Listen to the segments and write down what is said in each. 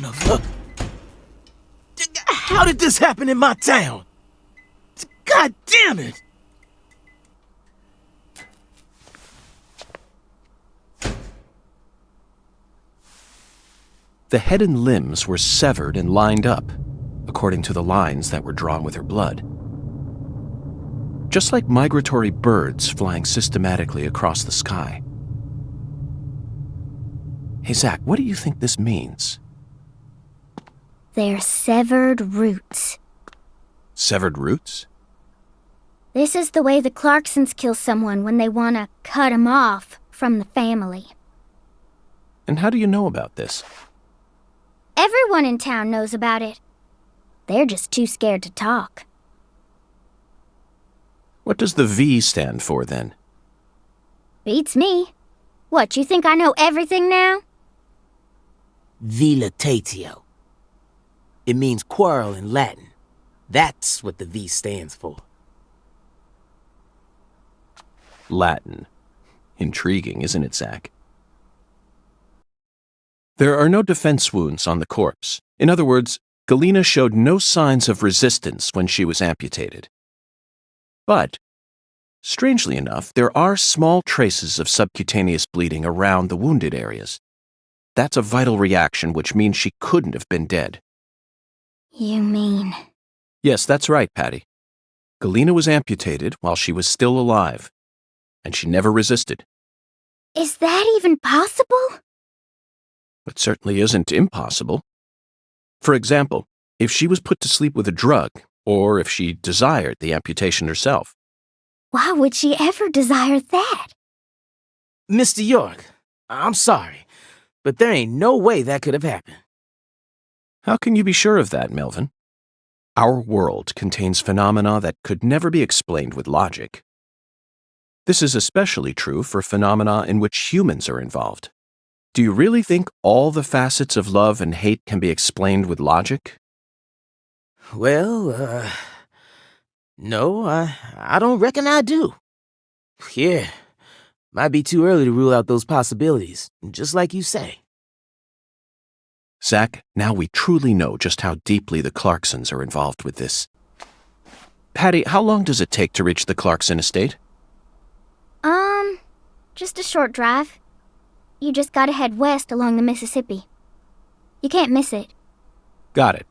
Son of a... How did this happen in my town? God damn it! The head and limbs were severed and lined up, according to the lines that were drawn with her blood. Just like migratory birds flying systematically across the sky. Hey, Zach, what do you think this means? They're severed roots. Severed roots? This is the way the Clarksons kill someone when they want to cut 'em off from the family. And how do you know about this? Everyone in town knows about it. They're just too scared to talk. What does the V stand for, then? Beats me. What, you think I know everything now? Vilitatio. It means quarrel in Latin. That's what the V stands for. Latin. Intriguing, isn't it, Zach? There are no defense wounds on the corpse. In other words, Galena showed no signs of resistance when she was amputated. But, strangely enough, there are small traces of subcutaneous bleeding around the wounded areas. That's a vital reaction, which means she couldn't have been dead. You mean... Yes, that's right, Patty. Galena was amputated while she was still alive, and she never resisted. Is that even possible? It certainly isn't impossible. For example, if she was put to sleep with a drug, or if she desired the amputation herself. Why would she ever desire that? Mr. York, I'm sorry, but there ain't no way that could have happened. How can you be sure of that, Melvin? Our world contains phenomena that could never be explained with logic. This is especially true for phenomena in which humans are involved. Do you really think all the facets of love and hate can be explained with logic? Well, no, I don't reckon I do. Yeah, might be too early to rule out those possibilities, just like you say. Zach, now we truly know just how deeply the Clarksons are involved with this. Patty, how long does it take to reach the Clarkson estate? Just a short drive. You just gotta head west along the Mississippi. You can't miss it. Got it.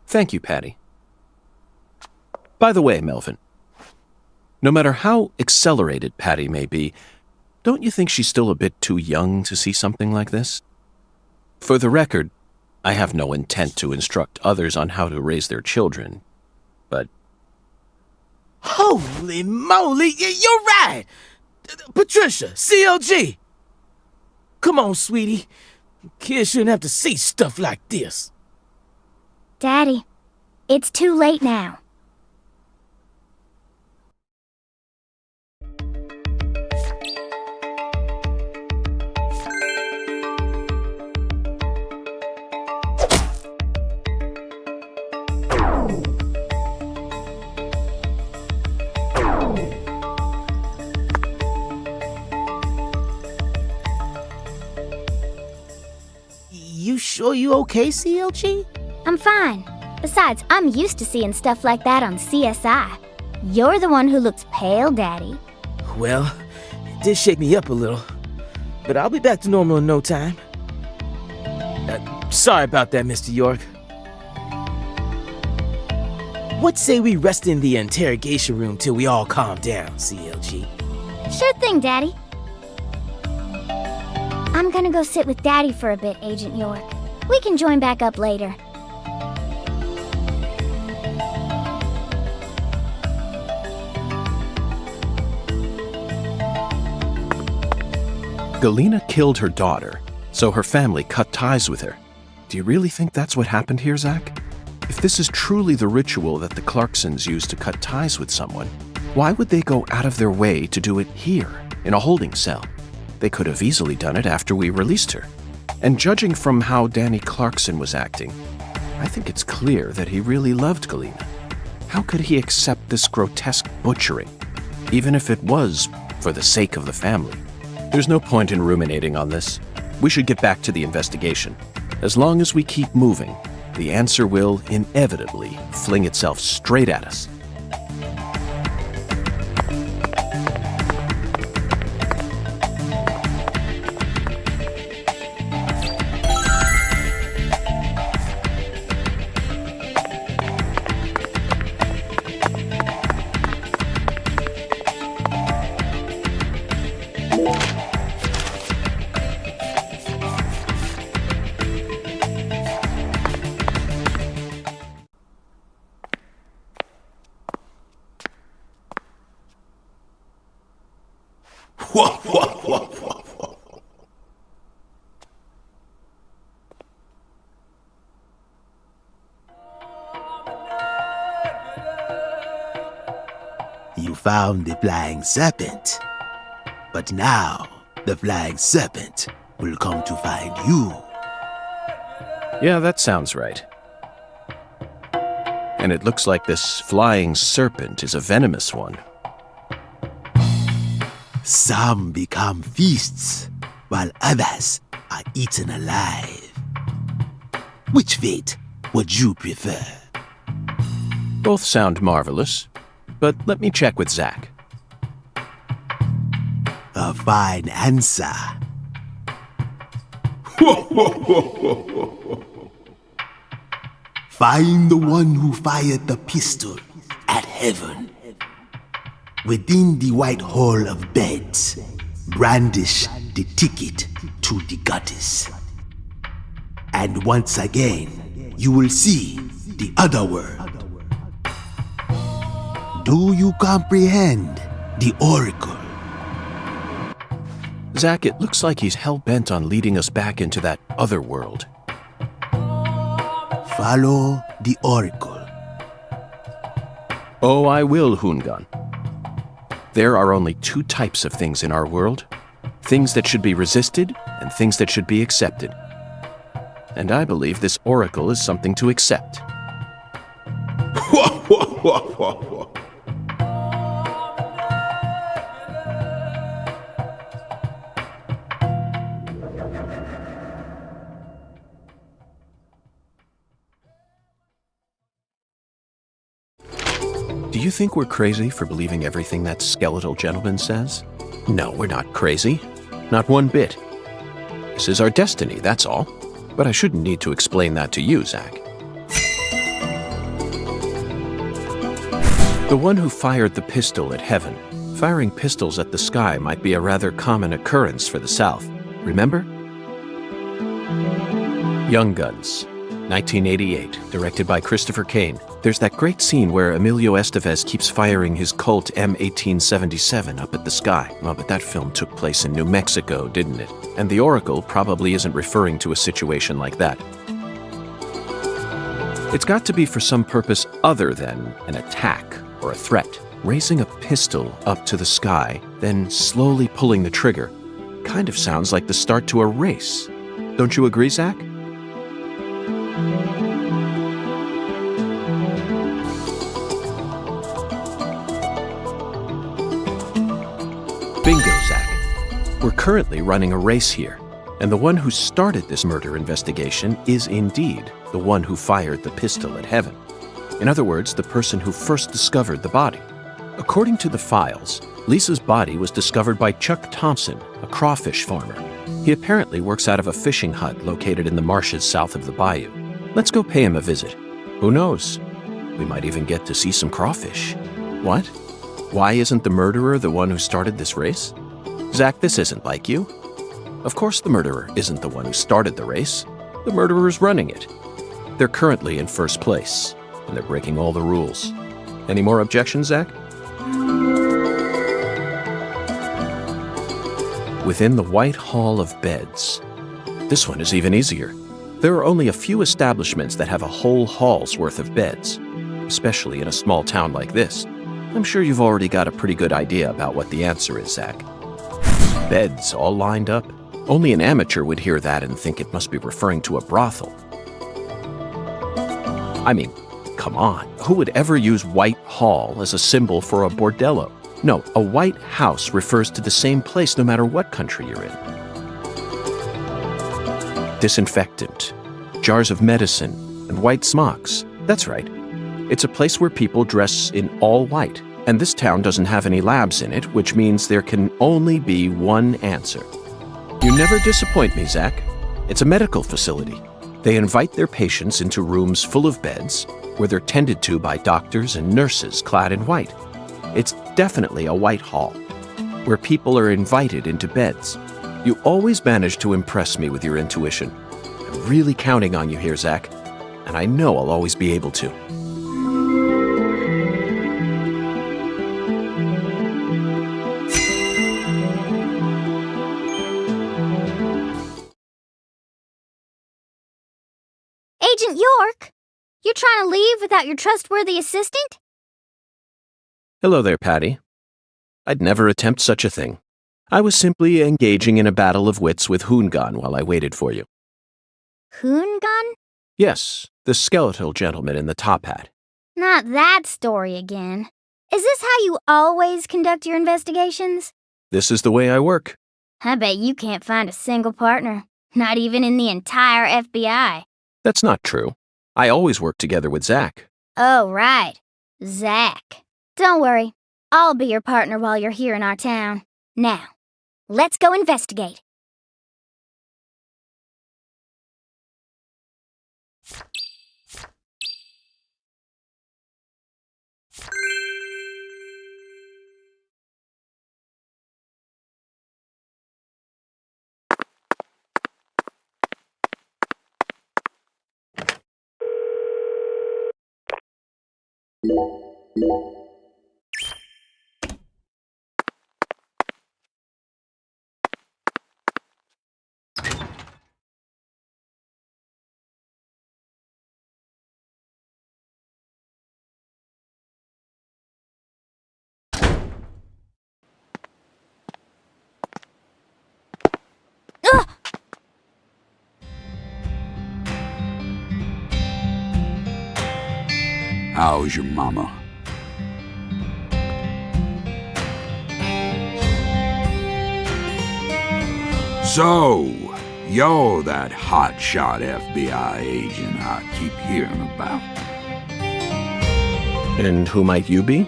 Thank you, Patty. By the way, Melvin, no matter how accelerated Patty may be, don't you think she's still a bit too young to see something like this? For the record, I have no intent to instruct others on how to raise their children, but... Holy moly, you're right! Patricia, CLG! Come on, sweetie. Kids shouldn't have to see stuff like this. Daddy, it's too late now. You sure you okay, CLG? I'm fine. Besides, I'm used to seeing stuff like that on CSI. You're the one who looks pale, Daddy. Well, it did shake me up a little, but I'll be back to normal in no time. Sorry about that, Mr. York. What say we rest in the interrogation room till we all calm down, CLG? Sure thing, Daddy. I'm gonna go sit with Daddy for a bit, Agent York. We can join back up later. Galena killed her daughter, so her family cut ties with her. Do you really think that's what happened here, Zach? If this is truly the ritual that the Clarksons use to cut ties with someone, why would they go out of their way to do it here, in a holding cell? They could have easily done it after we released her. And judging from how Danny Clarkson was acting, I think it's clear that he really loved Galena. How could he accept this grotesque butchering, even if it was for the sake of the family? There's no point in ruminating on this. We should get back to the investigation. As long as we keep moving, the answer will inevitably fling itself straight at us. You found the flying serpent. But now, the flying serpent will come to find you. Yeah, that sounds right. And it looks like this flying serpent is a venomous one. Some become feasts, while others are eaten alive. Which fate would you prefer? Both sound marvelous, but let me check with Zach. A fine answer. Find the one who fired the pistol at heaven. Within the white hall of beds, brandish the ticket to the goddess. And once again, you will see the other world. Do you comprehend the oracle? Zach, it looks like he's hell-bent on leading us back into that other world. Follow the oracle. Oh, I will, Hungan. There are only two types of things in our world. Things that should be resisted and things that should be accepted. And I believe this oracle is something to accept. Do you think we're crazy for believing everything that skeletal gentleman says? No, we're not crazy. Not one bit. This is our destiny, that's all. But I shouldn't need to explain that to you, Zach. The one who fired the pistol at heaven. Firing pistols at the sky might be a rather common occurrence for the South. Remember? Young Guns, 1988, directed by Christopher Kane. There's that great scene where Emilio Estevez keeps firing his Colt M1877 up at the sky. Oh, but that film took place in New Mexico, didn't it? And the Oracle probably isn't referring to a situation like that. It's got to be for some purpose other than an attack or a threat. Raising a pistol up to the sky, then slowly pulling the trigger, kind of sounds like the start to a race. Don't you agree, Zach? Bingo, Zach. We're currently running a race here, and the one who started this murder investigation is indeed the one who fired the pistol at heaven. In other words, the person who first discovered the body. According to the files, Lisa's body was discovered by Chuck Thompson, a crawfish farmer. He apparently works out of a fishing hut located in the marshes south of the bayou. Let's go pay him a visit. Who knows? We might even get to see some crawfish. What? Why isn't the murderer the one who started this race? Zach, this isn't like you. Of course the murderer isn't the one who started the race. The murderer's running it. They're currently in first place, and they're breaking all the rules. Any more objections, Zach? Within the White Hall of Beds. This one is even easier. There are only a few establishments that have a whole hall's worth of beds, especially in a small town like this. I'm sure you've already got a pretty good idea about what the answer is, Zach. Beds all lined up. Only an amateur would hear that and think it must be referring to a brothel. I mean, come on. Who would ever use White Hall as a symbol for a bordello? No, a white house refers to the same place no matter what country you're in. Disinfectant, jars of medicine, and white smocks. That's right. It's a place where people dress in all white, and this town doesn't have any labs in it, which means there can only be one answer. You never disappoint me, Zach. It's a medical facility. They invite their patients into rooms full of beds, where they're tended to by doctors and nurses clad in white. It's definitely a white hall, where people are invited into beds. You always manage to impress me with your intuition. I'm really counting on you here, Zach, and I know I'll always be able to. Agent York, you're trying to leave without your trustworthy assistant? Hello there, Patty. I'd never attempt such a thing. I was simply engaging in a battle of wits with Hoongan while I waited for you. Hoongan? Yes, the skeletal gentleman in the top hat. Not that story again. Is this how you always conduct your investigations? This is the way I work. I bet you can't find a single partner, not even in the entire FBI. That's not true. I always work together with Zach. Oh, right. Zach. Don't worry. I'll be your partner while you're here in our town. Now, let's go investigate. How's your mama? So, you're that hotshot FBI agent I keep hearing about. And who might you be?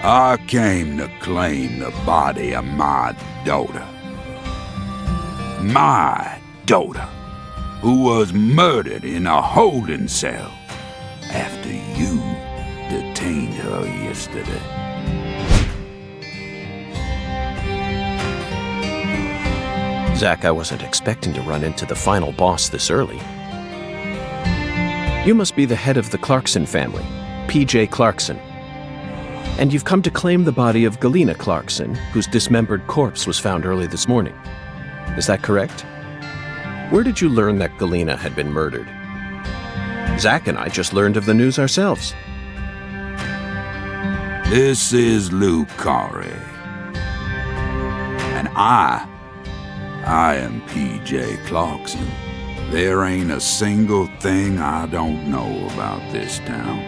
I came to claim the body of my daughter. My daughter, who was murdered in a holding cell after you detained her yesterday. Zach, I wasn't expecting to run into the final boss this early. You must be the head of the Clarkson family, P.J. Clarkson. And you've come to claim the body of Galena Clarkson, whose dismembered corpse was found early this morning. Is that correct? Where did you learn that Galena had been murdered? Zach and I just learned of the news ourselves. This is Lou Carré. And I am P.J. Clarkson. There ain't a single thing I don't know about this town.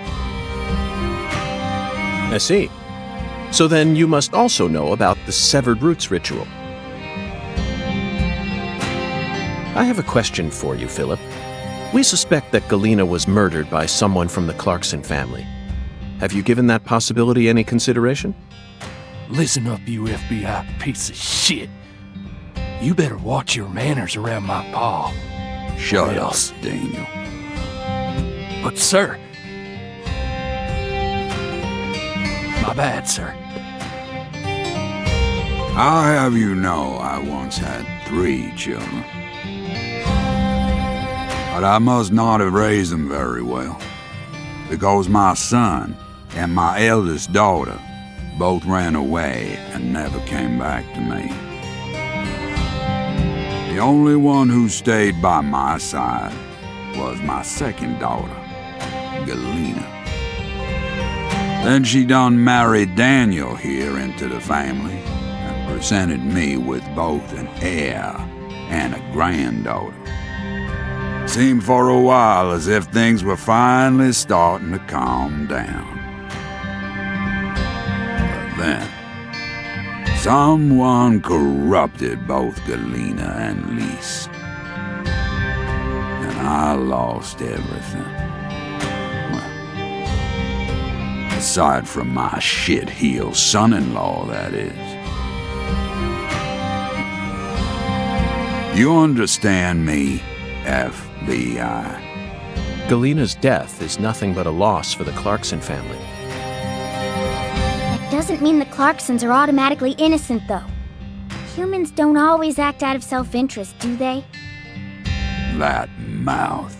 I see. So then you must also know about the severed roots ritual. I have a question for you, Philip. We suspect that Galena was murdered by someone from the Clarkson family. Have you given that possibility any consideration? Listen up, you FBI piece of shit. You better watch your manners around my pa. Shut up, Daniel. But, sir... My bad, sir. I'll have you know I once had 3 children. But I must not have raised them very well, because my son and my eldest daughter both ran away and never came back to me. The only one who stayed by my side was my second daughter, Galena. Then she done married Daniel here into the family and presented me with both an heir and a granddaughter. Seemed for a while as if things were finally starting to calm down. But then, someone corrupted both Galena and Lise. And I lost everything. Well, aside from my shit-heel son-in-law, that is. You understand me, FBI? Galena's death is nothing but a loss for the Clarkson family. That doesn't mean the Clarksons are automatically innocent, though. Humans don't always act out of self-interest, do they? That mouth.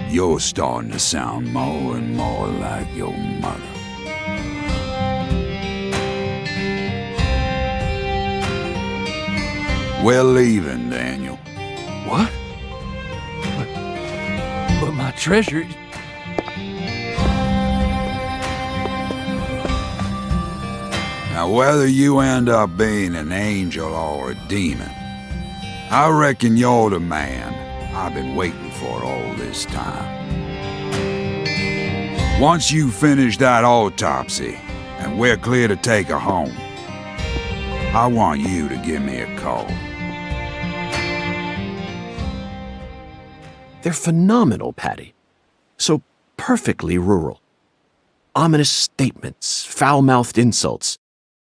You're starting to sound more and more like your mother. We're leaving, Daniel. What? But my treasure... Now, whether you end up being an angel or a demon, I reckon you're the man I've been waiting for all this time. Once you finish that autopsy, and we're clear to take her home, I want you to give me a call. They're phenomenal, Patty. So perfectly rural. Ominous statements, foul-mouthed insults.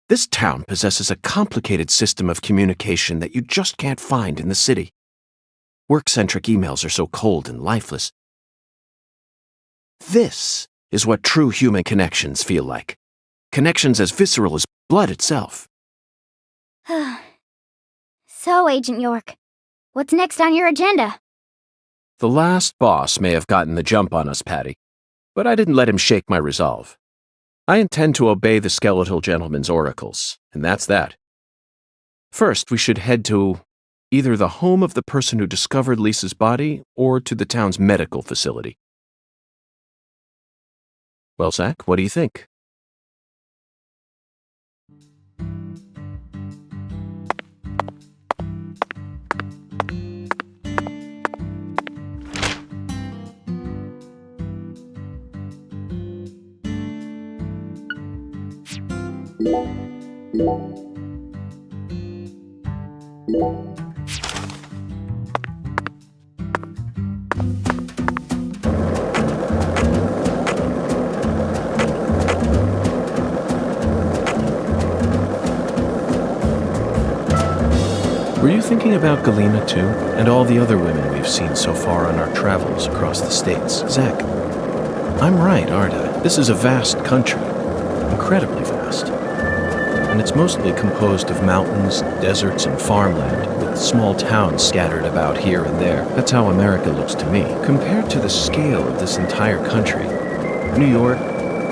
This town possesses a complicated system of communication that you just can't find in the city. Work-centric emails are so cold and lifeless. This is what true human connections feel like. Connections as visceral as blood itself. So, Agent York, what's next on your agenda? The last boss may have gotten the jump on us, Patty, but I didn't let him shake my resolve. I intend to obey the skeletal gentleman's oracles, and that's that. First, we should head to either the home of the person who discovered Lisa's body or to the town's medical facility. Well, Zach, what do you think? Were you thinking about Galena too, and all the other women we've seen so far on our travels across the states? Zach, I'm right, aren't I? This is a vast country, incredibly vast. And it's mostly composed of mountains, deserts, and farmland, with small towns scattered about here and there. That's how America looks to me. Compared to the scale of this entire country, New York,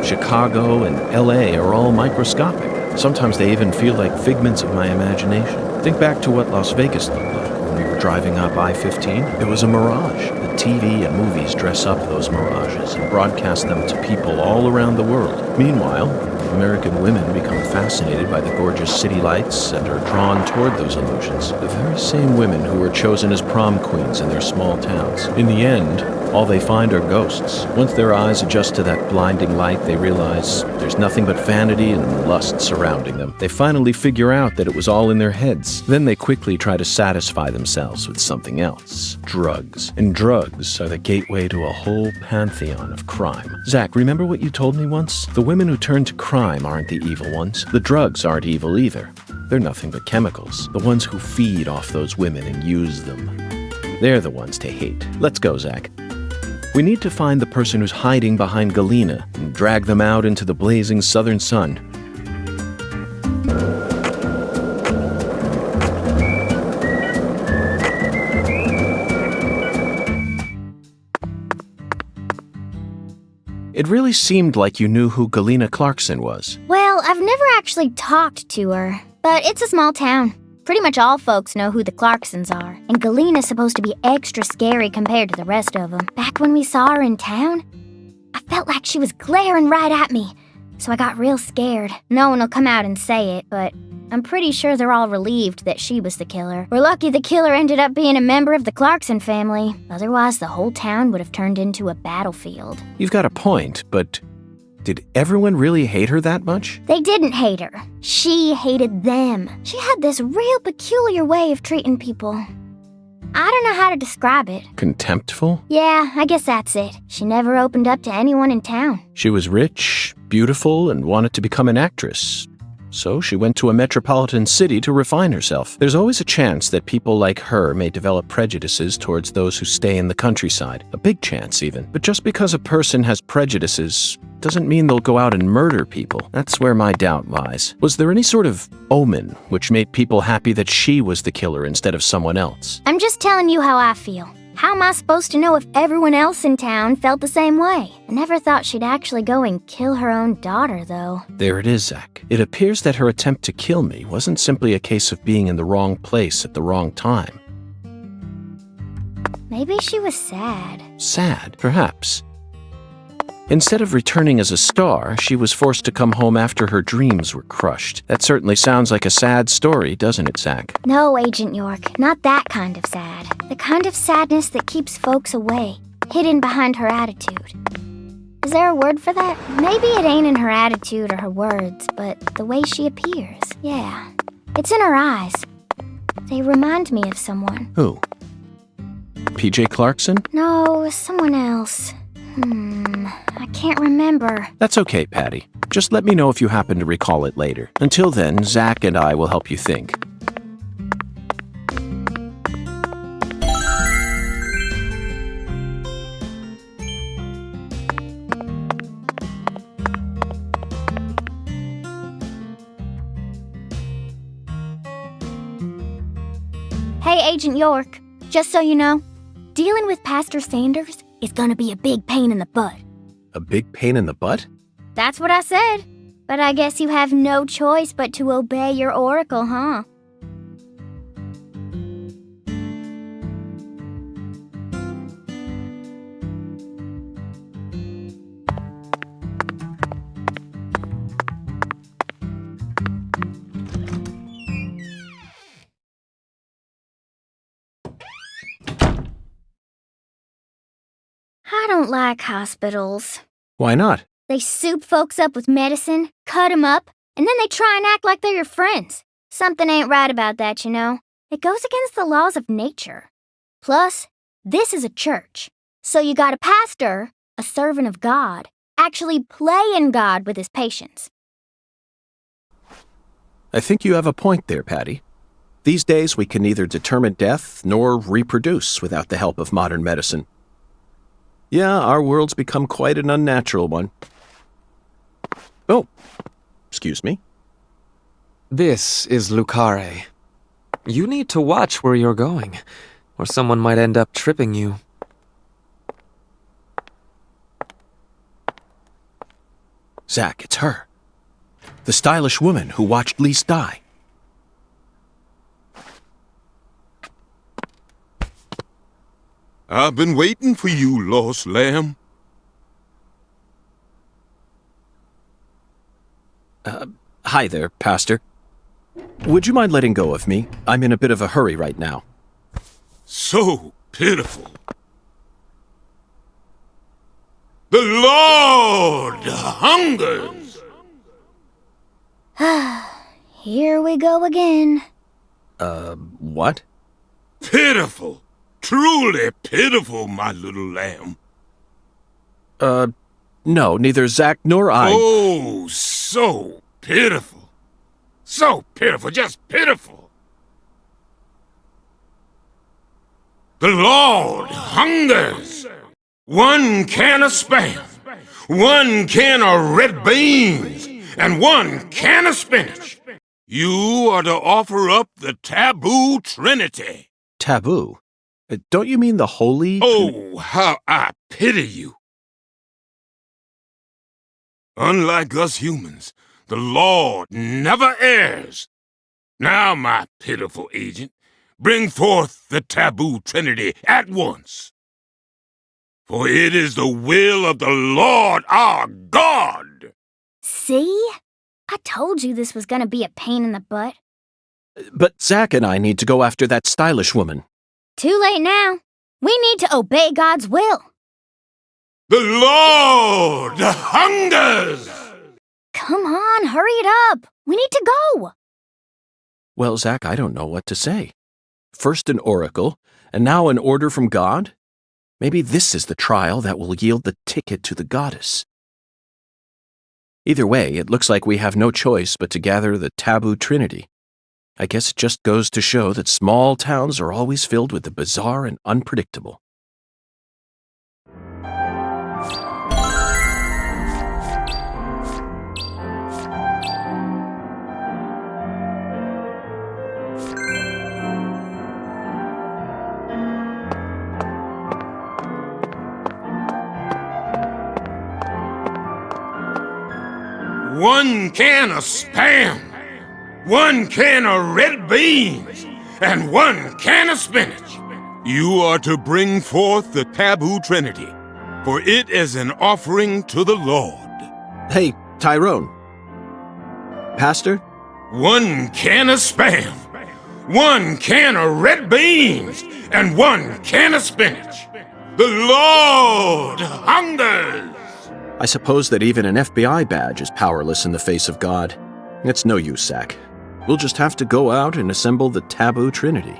Chicago, and LA are all microscopic. Sometimes they even feel like figments of my imagination. Think back to what Las Vegas looked like when we were driving up I-15. It was a mirage. The TV and movies dress up those mirages and broadcast them to people all around the world. Meanwhile, American women become fascinated by the gorgeous city lights and are drawn toward those illusions. The very same women who were chosen as prom queens in their small towns. In the end, all they find are ghosts. Once their eyes adjust to that blinding light, they realize there's nothing but vanity and lust surrounding them. They finally figure out that it was all in their heads. Then they quickly try to satisfy themselves with something else. Drugs. And drugs are the gateway to a whole pantheon of crime. Zach, remember what you told me once? The women who turn to crime aren't the evil ones. The drugs aren't evil either. They're nothing but chemicals. The ones who feed off those women and use them. They're the ones to hate. Let's go, Zach. We need to find the person who's hiding behind Galena and drag them out into the blazing southern sun. It really seemed like you knew who Galena Clarkson was. Well, I've never actually talked to her, but it's a small town. Pretty much all folks know who the Clarksons are, and Galena's supposed to be extra scary compared to the rest of them. Back when we saw her in town, I felt like she was glaring right at me, so I got real scared. No one will come out and say it, but I'm pretty sure they're all relieved that she was the killer. We're lucky the killer ended up being a member of the Clarkson family. Otherwise, the whole town would have turned into a battlefield. You've got a point, but did everyone really hate her that much? They didn't hate her. She hated them. She had this real peculiar way of treating people. I don't know how to describe it. Contemptful? Yeah, I guess that's it. She never opened up to anyone in town. She was rich, beautiful, and wanted to become an actress. So she went to a metropolitan city to refine herself. There's always a chance that people like her may develop prejudices towards those who stay in the countryside. A big chance, even. But just because a person has prejudices doesn't mean they'll go out and murder people. That's where my doubt lies. Was there any sort of omen which made people happy that she was the killer instead of someone else? I'm just telling you how I feel. How am I supposed to know if everyone else in town felt the same way? I never thought she'd actually go and kill her own daughter, though. There it is, Zach. It appears that her attempt to kill me wasn't simply a case of being in the wrong place at the wrong time. Maybe she was sad. Sad, perhaps. Instead of returning as a star, she was forced to come home after her dreams were crushed. That certainly sounds like a sad story, doesn't it, Zach? No, Agent York, not that kind of sad. The kind of sadness that keeps folks away, hidden behind her attitude. Is there a word for that? Maybe it ain't in her attitude or her words, but the way she appears. Yeah, it's in her eyes. They remind me of someone. Who? PJ Clarkson? No, someone else. I can't remember. That's okay, Patty. Just let me know if you happen to recall it later. Until then, Zach and I will help you think. Hey, Agent York, just so you know, dealing with Pastor Sanders is gonna be a big pain in the butt. A big pain in the butt? That's what I said. But I guess you have no choice but to obey your oracle, huh? I don't like hospitals. Why not? They soup folks up with medicine, cut 'em up, and then they try and act like they're your friends. Something ain't right about that, you know. It goes against the laws of nature. Plus, this is a church. So you got a pastor, a servant of God, actually playing God with his patients. I think you have a point there, Patty. These days, we can neither determine death nor reproduce without the help of modern medicine. Yeah, our world's become quite an unnatural one. Oh, excuse me. This is Carré. You need to watch where you're going, or someone might end up tripping you. Zach, it's her. The stylish woman who watched Lise die. I've been waiting for you, lost lamb. Hi there, Pastor. Would you mind letting go of me? I'm in a bit of a hurry right now. So pitiful. The Lord hungers. Here we go again. What? Pitiful. Truly pitiful, my little lamb. No, neither Zach nor I. Oh, so pitiful. So pitiful, just pitiful. The Lord hungers. 1 can of Spam, 1 can of red beans, and 1 can of spinach. You are to offer up the taboo trinity. Taboo? Don't you mean the holy... Oh, how I pity you. Unlike us humans, the Lord never errs. Now, my pitiful agent, bring forth the taboo trinity at once. For it is the will of the Lord our God. See? I told you this was gonna be a pain in the butt. But Zach and I need to go after that stylish woman. Too late now. We need to obey God's will. The Lord hungers! Come on, hurry it up. We need to go. Well, Zach, I don't know what to say. First an oracle, and now an order from God? Maybe this is the trial that will yield the ticket to the goddess. Either way, it looks like we have no choice but to gather the taboo trinity. I guess it just goes to show that small towns are always filled with the bizarre and unpredictable. One can of Spam, one can of red beans, and one can of spinach. You are to bring forth the taboo trinity, for it is an offering to the Lord. Hey, Tyrone. Pastor? One can of Spam, one can of red beans, and one can of spinach. The Lord hungers! I suppose that even an FBI badge is powerless in the face of God. It's no use, Zach. We'll just have to go out and assemble the taboo trinity.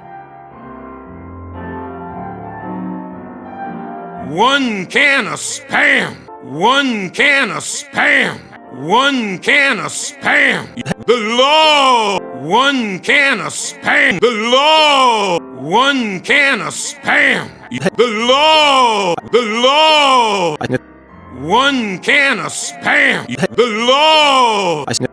One can of Spam, one can of Spam, one can of Spam. The Lord! One can of Spam. The Lord! One can of Spam. The Lord! The Lord! One can of Spam. The Lord!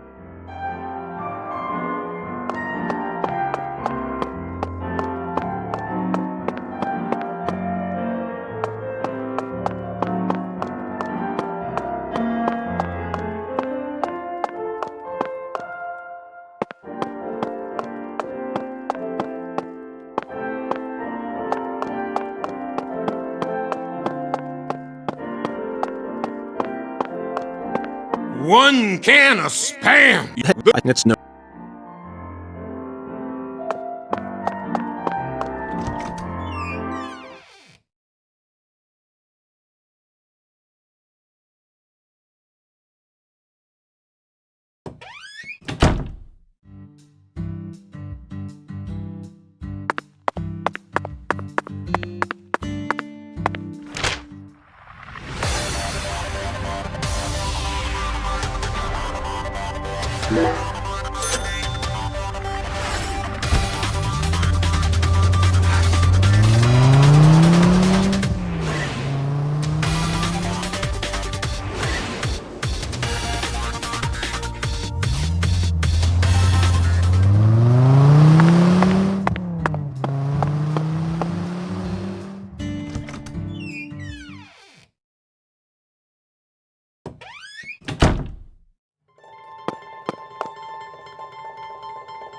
One can of Spam. It's no.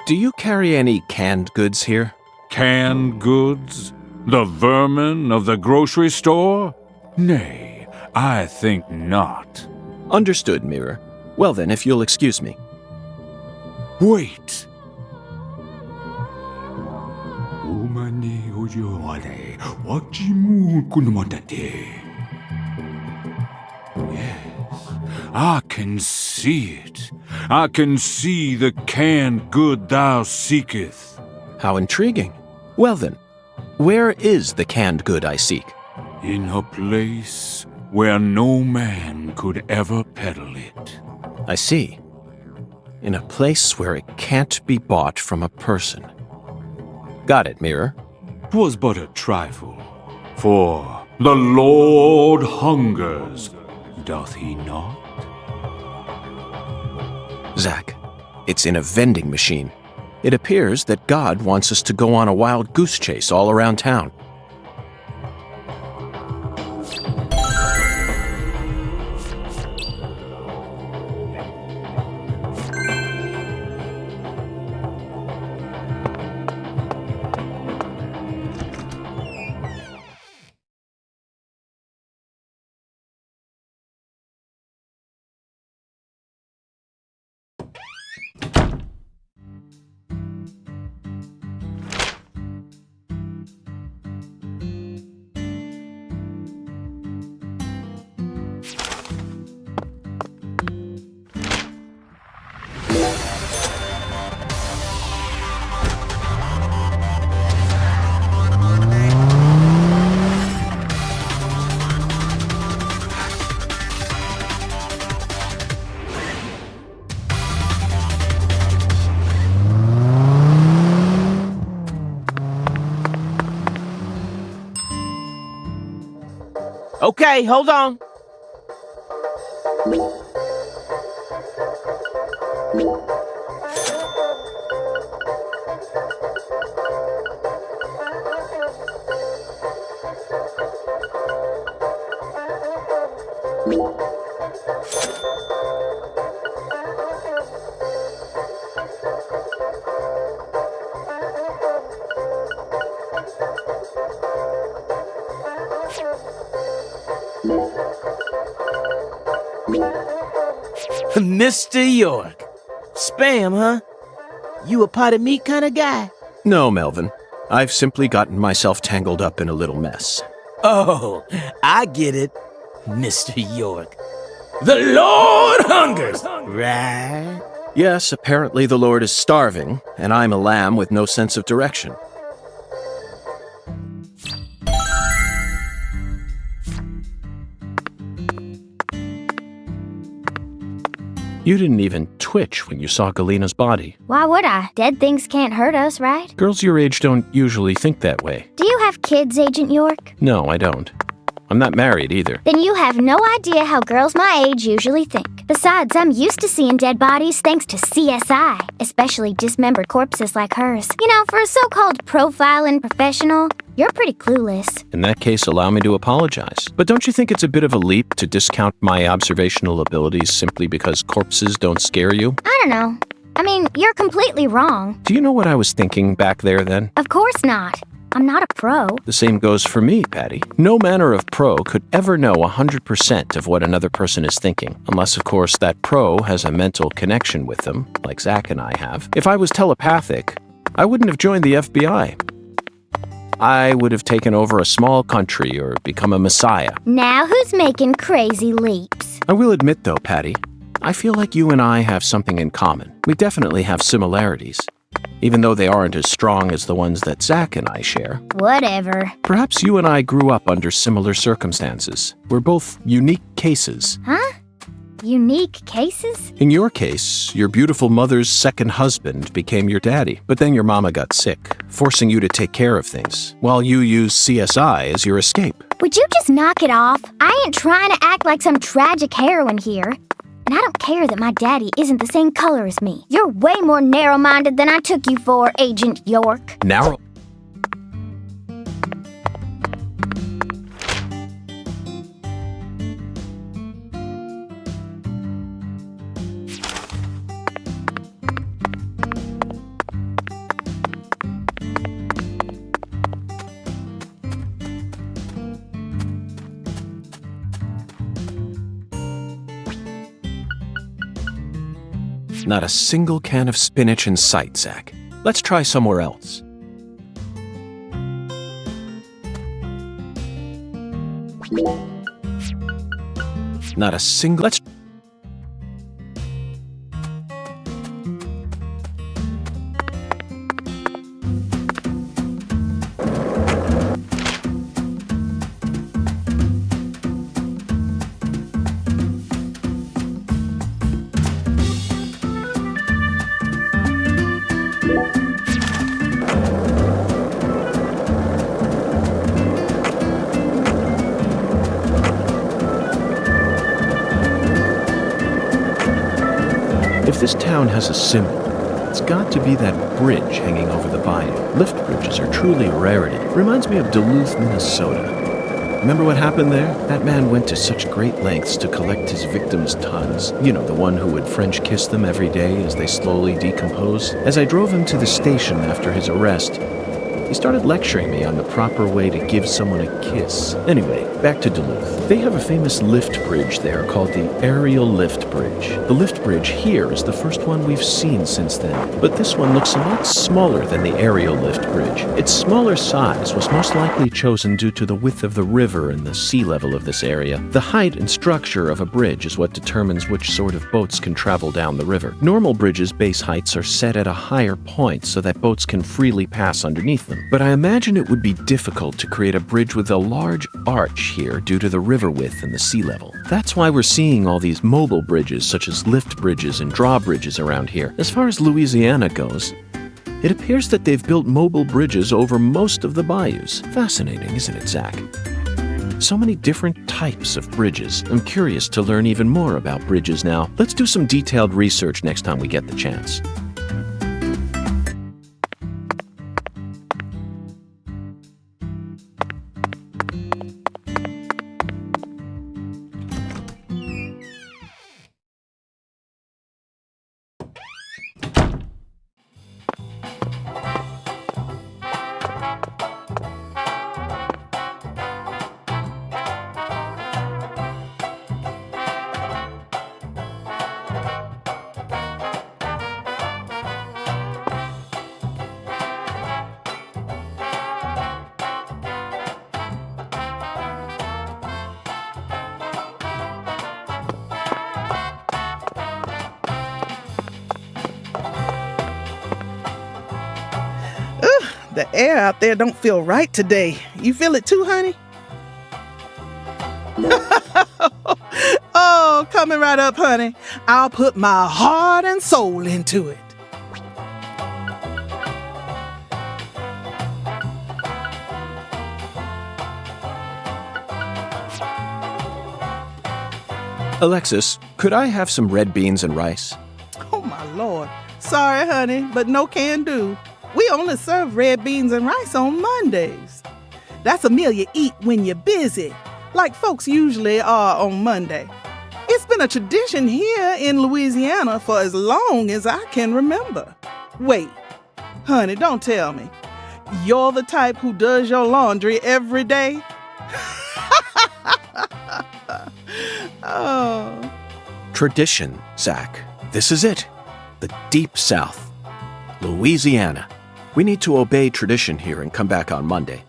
Do you carry any canned goods here? Canned goods? The vermin of the grocery store? Nay, I think not. Understood, Mirror. Well then, if you'll excuse me. Wait! Yes, I can see it. I can see the canned good thou seeketh. How intriguing. Well then, where is the canned good I seek? In a place where no man could ever peddle it. I see. In a place where it can't be bought from a person. Got it, Mirror. 'Twas but a trifle, for the Lord hungers, doth he not? Zach, it's in a vending machine. It appears that God wants us to go on a wild goose chase all around town. Okay, hold on. Mr. York. Spam, huh? You a potted meat kind of guy? No, Melvin. I've simply gotten myself tangled up in a little mess. Oh, I get it, Mr. York. The Lord hungers, right? Yes, apparently the Lord is starving, and I'm a lamb with no sense of direction. You didn't even twitch when you saw Galina's body. Why would I? Dead things can't hurt us, right? Girls your age don't usually think that way. Do you have kids, Agent York? No, I don't. I'm not married either. Then you have no idea how girls my age usually think. Besides, I'm used to seeing dead bodies thanks to CSI, especially dismembered corpses like hers. You know, for a so-called profiling professional, you're pretty clueless. In that case, allow me to apologize. But don't you think it's a bit of a leap to discount my observational abilities simply because corpses don't scare you? I don't know. I mean, you're completely wrong. Do you know what I was thinking back there then? Of course not. I'm not a pro. The same goes for me, Patty. No manner of pro could ever know 100% of what another person is thinking, unless, of course, that pro has a mental connection with them, like Zach and I have. If I was telepathic, I wouldn't have joined the FBI. I would have taken over a small country or become a messiah. Now who's making crazy leaps? I will admit, though, Patty, I feel like you and I have something in common. We definitely have similarities, even though they aren't as strong as the ones that Zach and I share. Whatever. Perhaps you and I grew up under similar circumstances. We're both unique cases. Huh? Unique cases? In your case, your beautiful mother's second husband became your daddy, but then your mama got sick, forcing you to take care of things, while you used CSI as your escape. Would you just knock it off? I ain't trying to act like some tragic heroine here. And I don't care that my daddy isn't the same color as me. You're way more narrow-minded than I took you for, Agent York. Narrow? Not a single can of spinach in sight, Zach. Let's try somewhere else. Not a single... Let's... If this town has a symbol, it's got to be that bridge hanging over the bayou. Lift bridges are truly a rarity. Reminds me of Duluth, Minnesota. Remember what happened there? That man went to such great lengths to collect his victims' tons. You know, the one who would French kiss them every day as they slowly decomposed. As I drove him to the station after his arrest, he started lecturing me on the proper way to give someone a kiss. Anyway, back to Duluth. They have a famous lift bridge there called the Aerial Lift Bridge. The lift bridge here is the first one we've seen since then, but this one looks a lot smaller than the Aerial Lift Bridge. Its smaller size was most likely chosen due to the width of the river and the sea level of this area. The height and structure of a bridge is what determines which sort of boats can travel down the river. Normal bridges' base heights are set at a higher point so that boats can freely pass underneath them. But I imagine it would be difficult to create a bridge with a large arch here due to the river width and the sea level. That's why we're seeing all these mobile bridges such as lift bridges and drawbridges around here. As far as Louisiana goes, it appears that they've built mobile bridges over most of the bayous. Fascinating, isn't it, Zach? So many different types of bridges. I'm curious to learn even more about bridges now. Let's do some detailed research next time we get the chance. The air out there don't feel right today. You feel it too, honey? Oh, coming right up, honey. I'll put my heart and soul into it. Alexis, could I have some red beans and rice? Oh, my Lord. Sorry, honey, but no can do. We only serve red beans and rice on Mondays. That's a meal you eat when you're busy, like folks usually are on Monday. It's been a tradition here in Louisiana for as long as I can remember. Wait, honey, don't tell me. You're the type who does your laundry every day? Oh. Tradition, Zach. This is it. The Deep South. Louisiana. We need to obey tradition here and come back on Monday.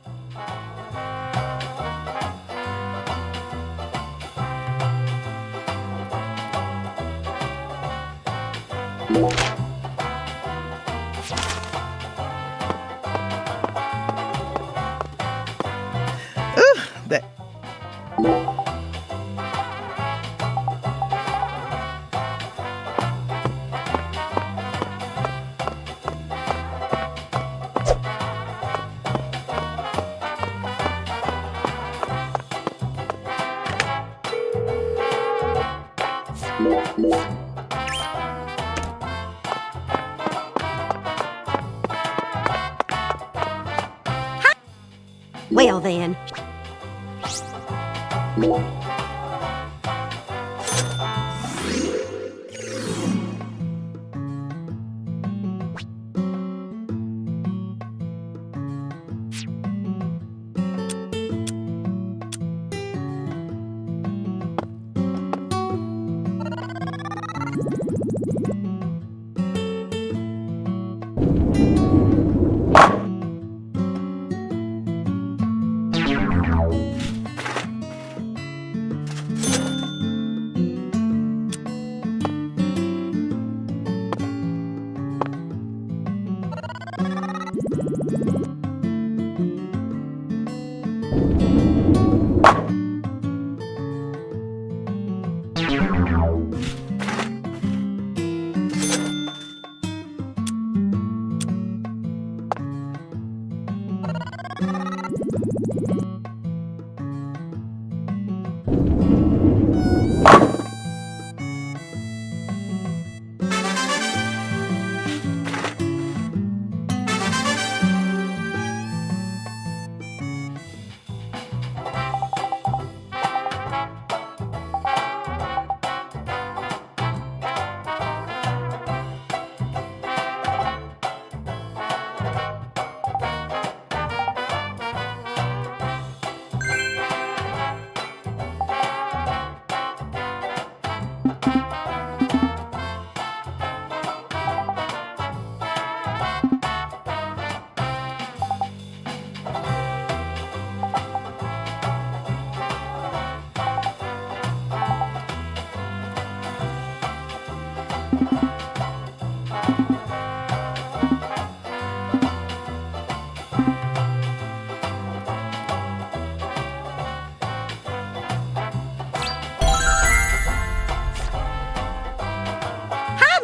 That. Well then.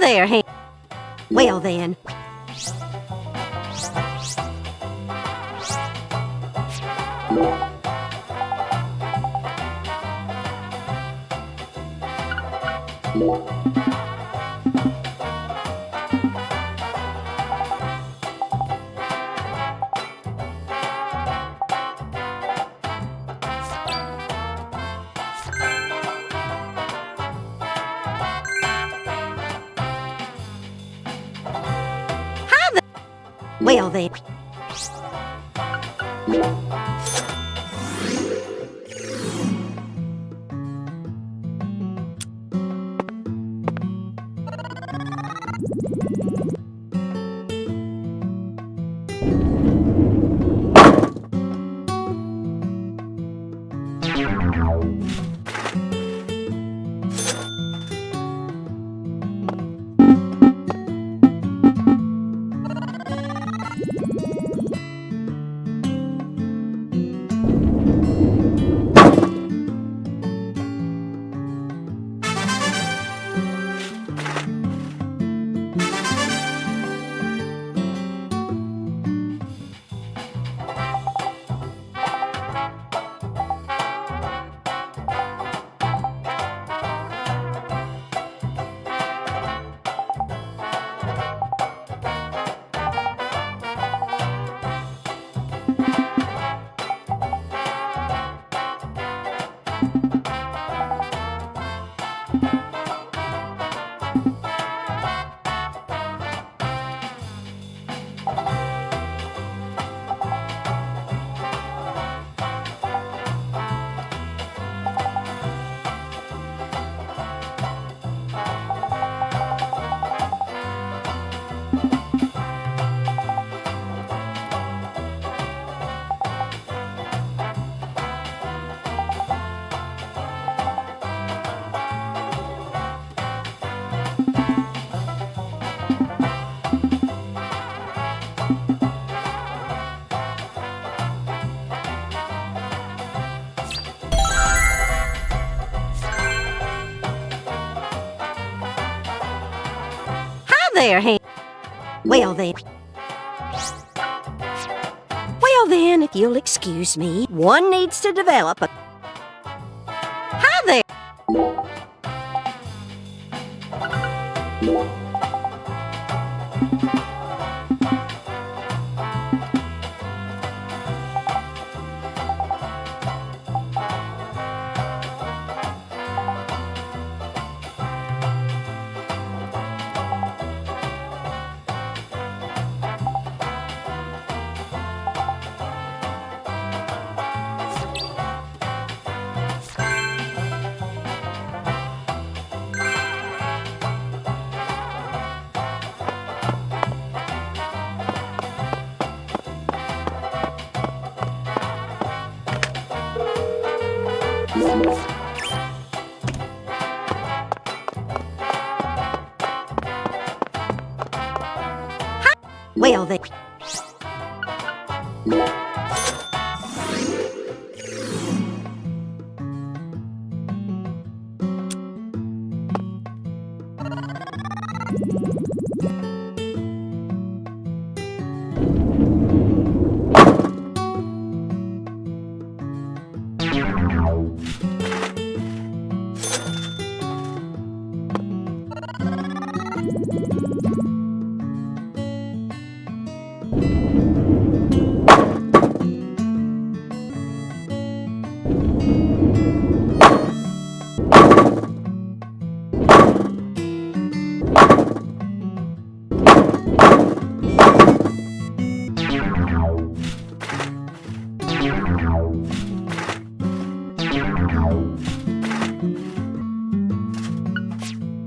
There, hey. Well then. Well then. There, Hank. Well then. Well then, if you'll excuse me, one needs to develop a... Hi there. Well then.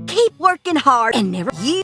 Keep working hard and never you.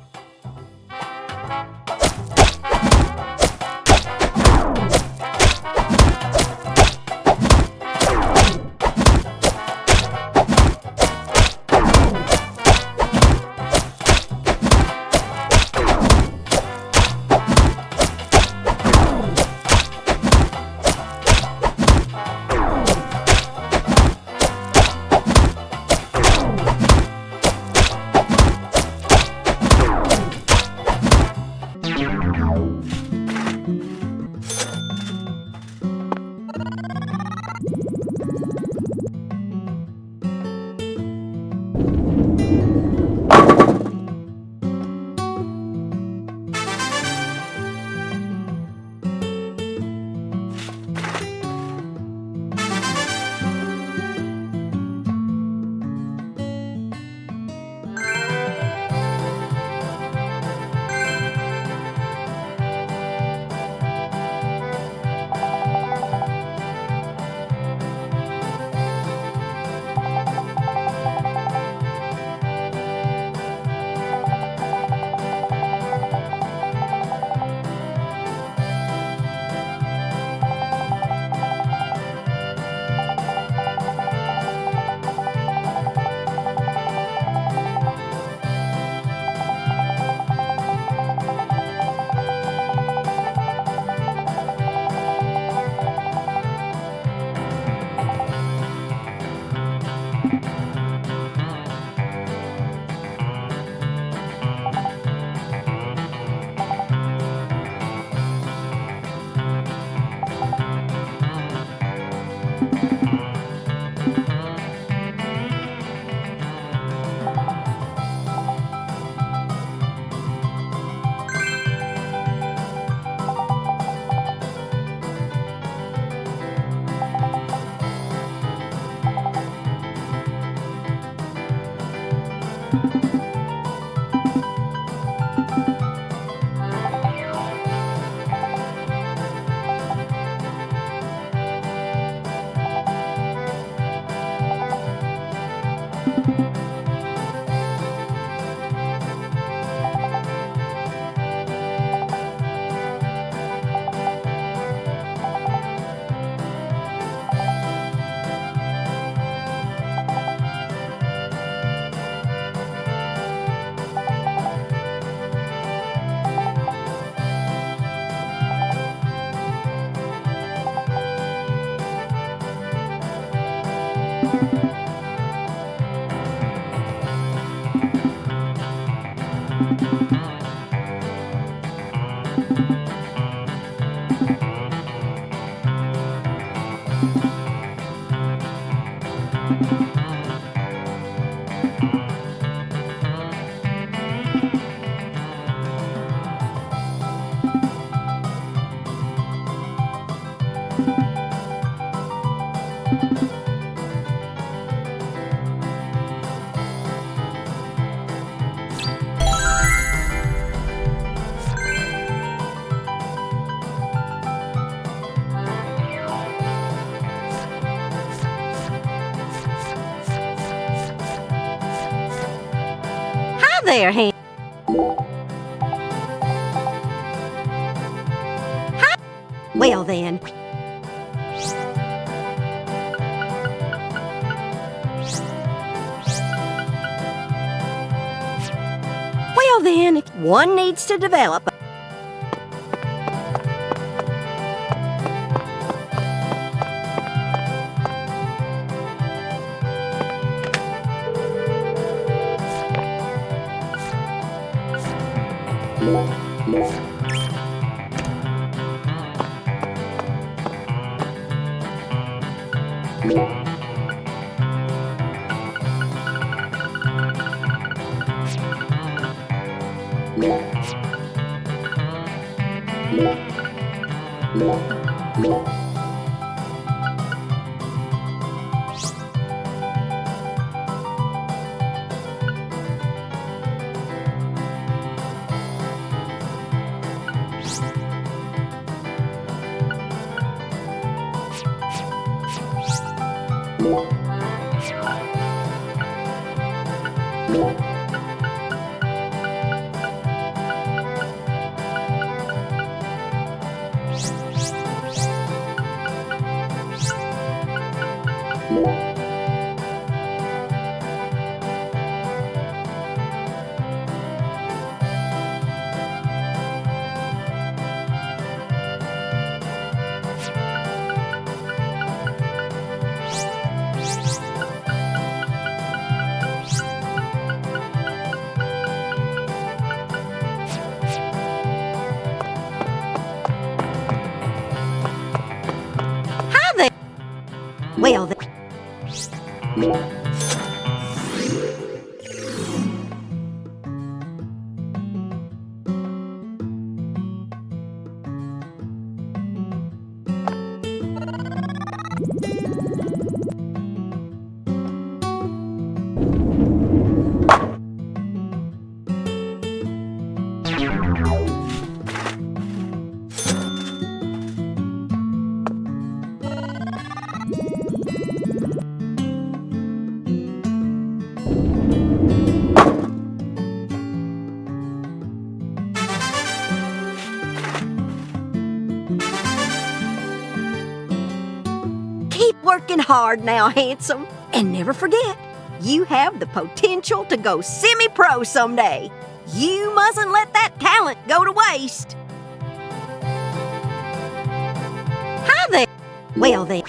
Hi there, Ham. Hi. Well then. Well then, if one needs to develop. Hi there. Well then. Keep working hard now, handsome. And never forget, you have the potential to go semi-pro someday. You mustn't let that talent go to waste. Hi there. Well then.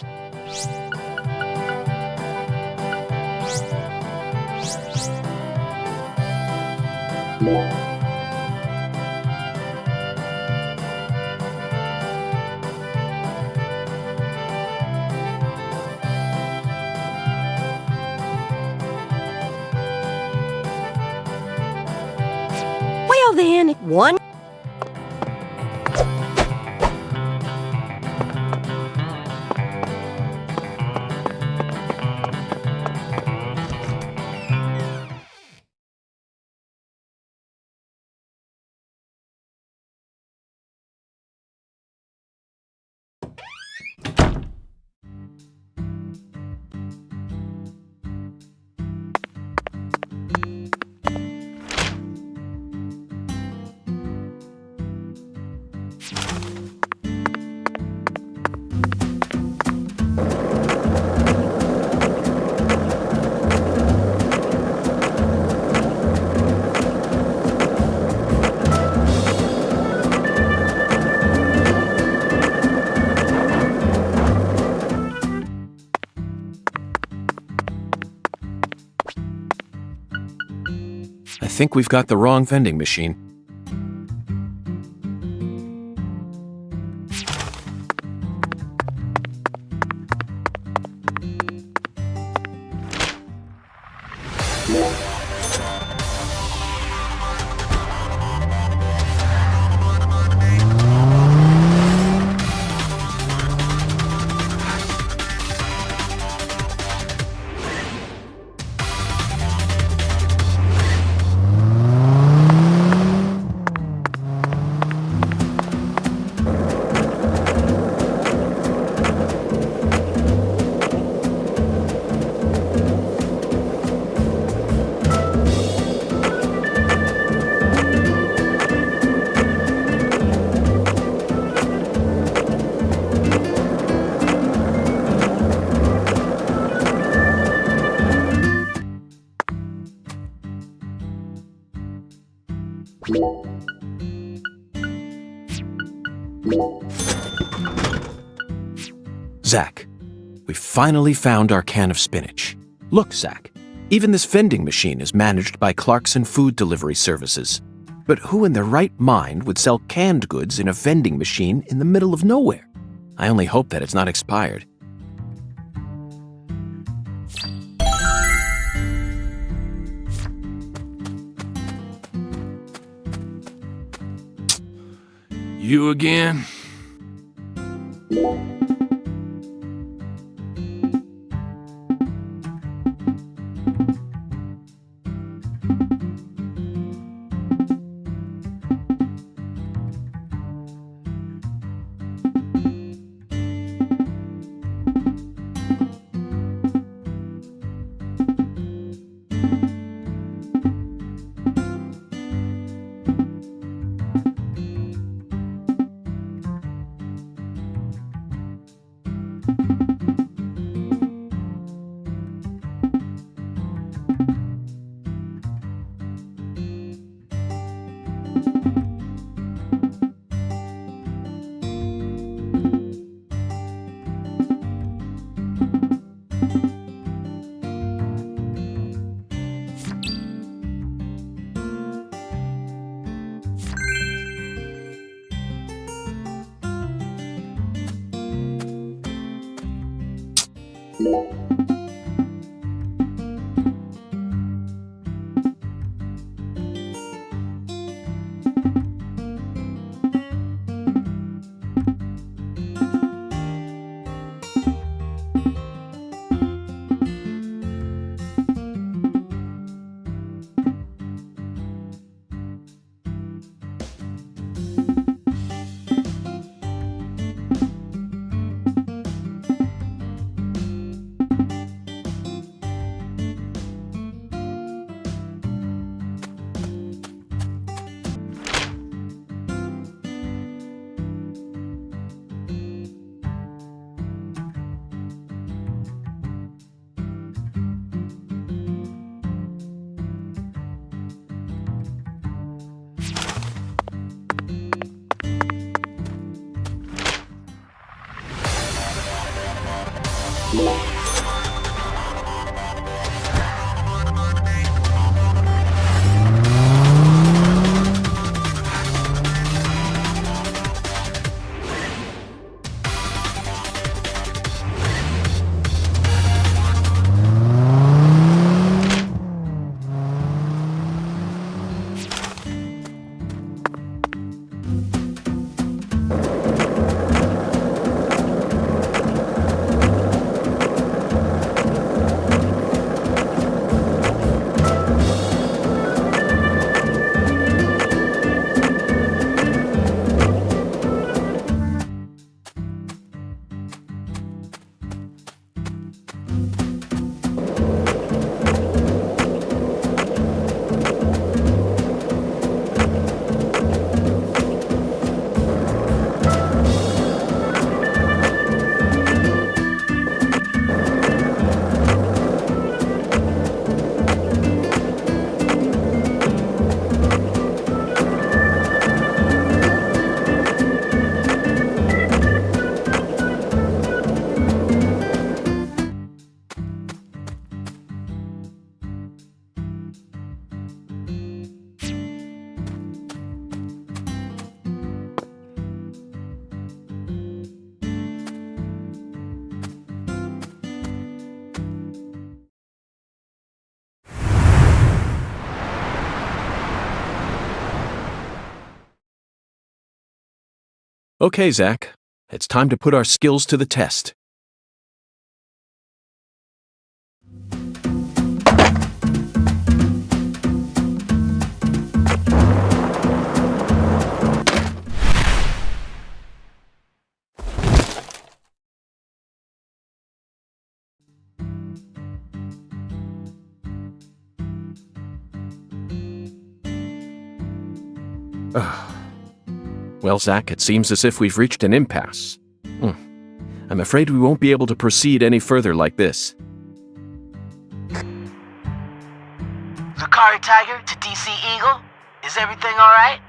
Well then, one I think we've got the wrong vending machine. Zach, we finally found our can of spinach. Look, Zach, even this vending machine is managed by Clarkson Food Delivery Services. But who in their right mind would sell canned goods in a vending machine in the middle of nowhere? I only hope that it's not expired. You again? Okay, Zach. It's time to put our skills to the test. Well, Zach, it seems as if we've reached an impasse. I'm afraid we won't be able to proceed any further like this. Carré Tiger to DC Eagle? Is everything alright?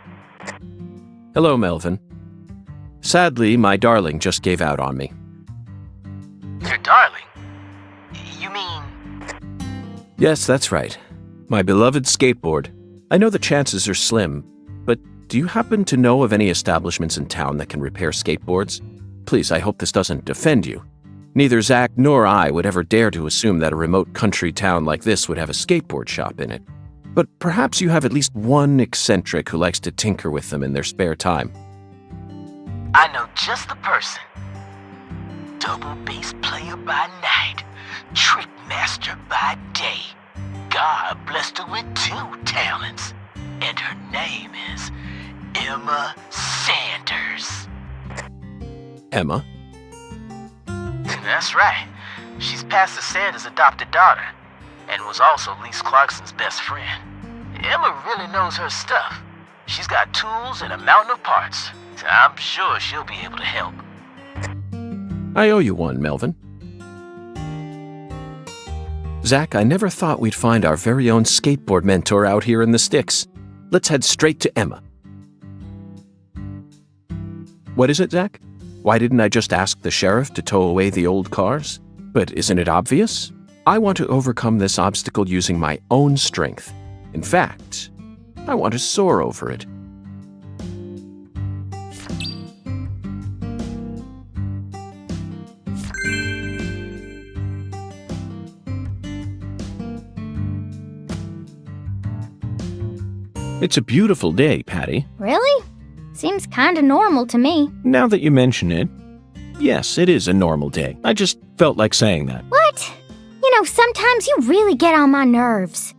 Hello, Melvin. Sadly, my darling just gave out on me. Your darling? You mean... Yes, that's right. My beloved skateboard. I know the chances are slim, but do you happen to know of any establishments in town that can repair skateboards? Please, I hope this doesn't offend you. Neither Zach nor I would ever dare to assume that a remote country town like this would have a skateboard shop in it. But perhaps you have at least one eccentric who likes to tinker with them in their spare time. I know just the person. Double bass player by night, trick master by day. God blessed her with 2 talents, and her name is Emma Sanders. Emma? That's right. She's Pastor Sanders' adopted daughter, and was also Lise Clarkson's best friend. Emma really knows her stuff. She's got tools and a mountain of parts, so I'm sure she'll be able to help. I owe you one, Melvin. Zach, I never thought we'd find our very own skateboard mentor out here in the sticks. Let's head straight to Emma. What is it, Zach? Why didn't I just ask the sheriff to tow away the old cars? But isn't it obvious? I want to overcome this obstacle using my own strength. In fact, I want to soar over it. It's a beautiful day, Patty. Really? Seems kinda normal to me. Now that you mention it, yes, it is a normal day. I just felt like saying that. What? You know, sometimes you really get on my nerves.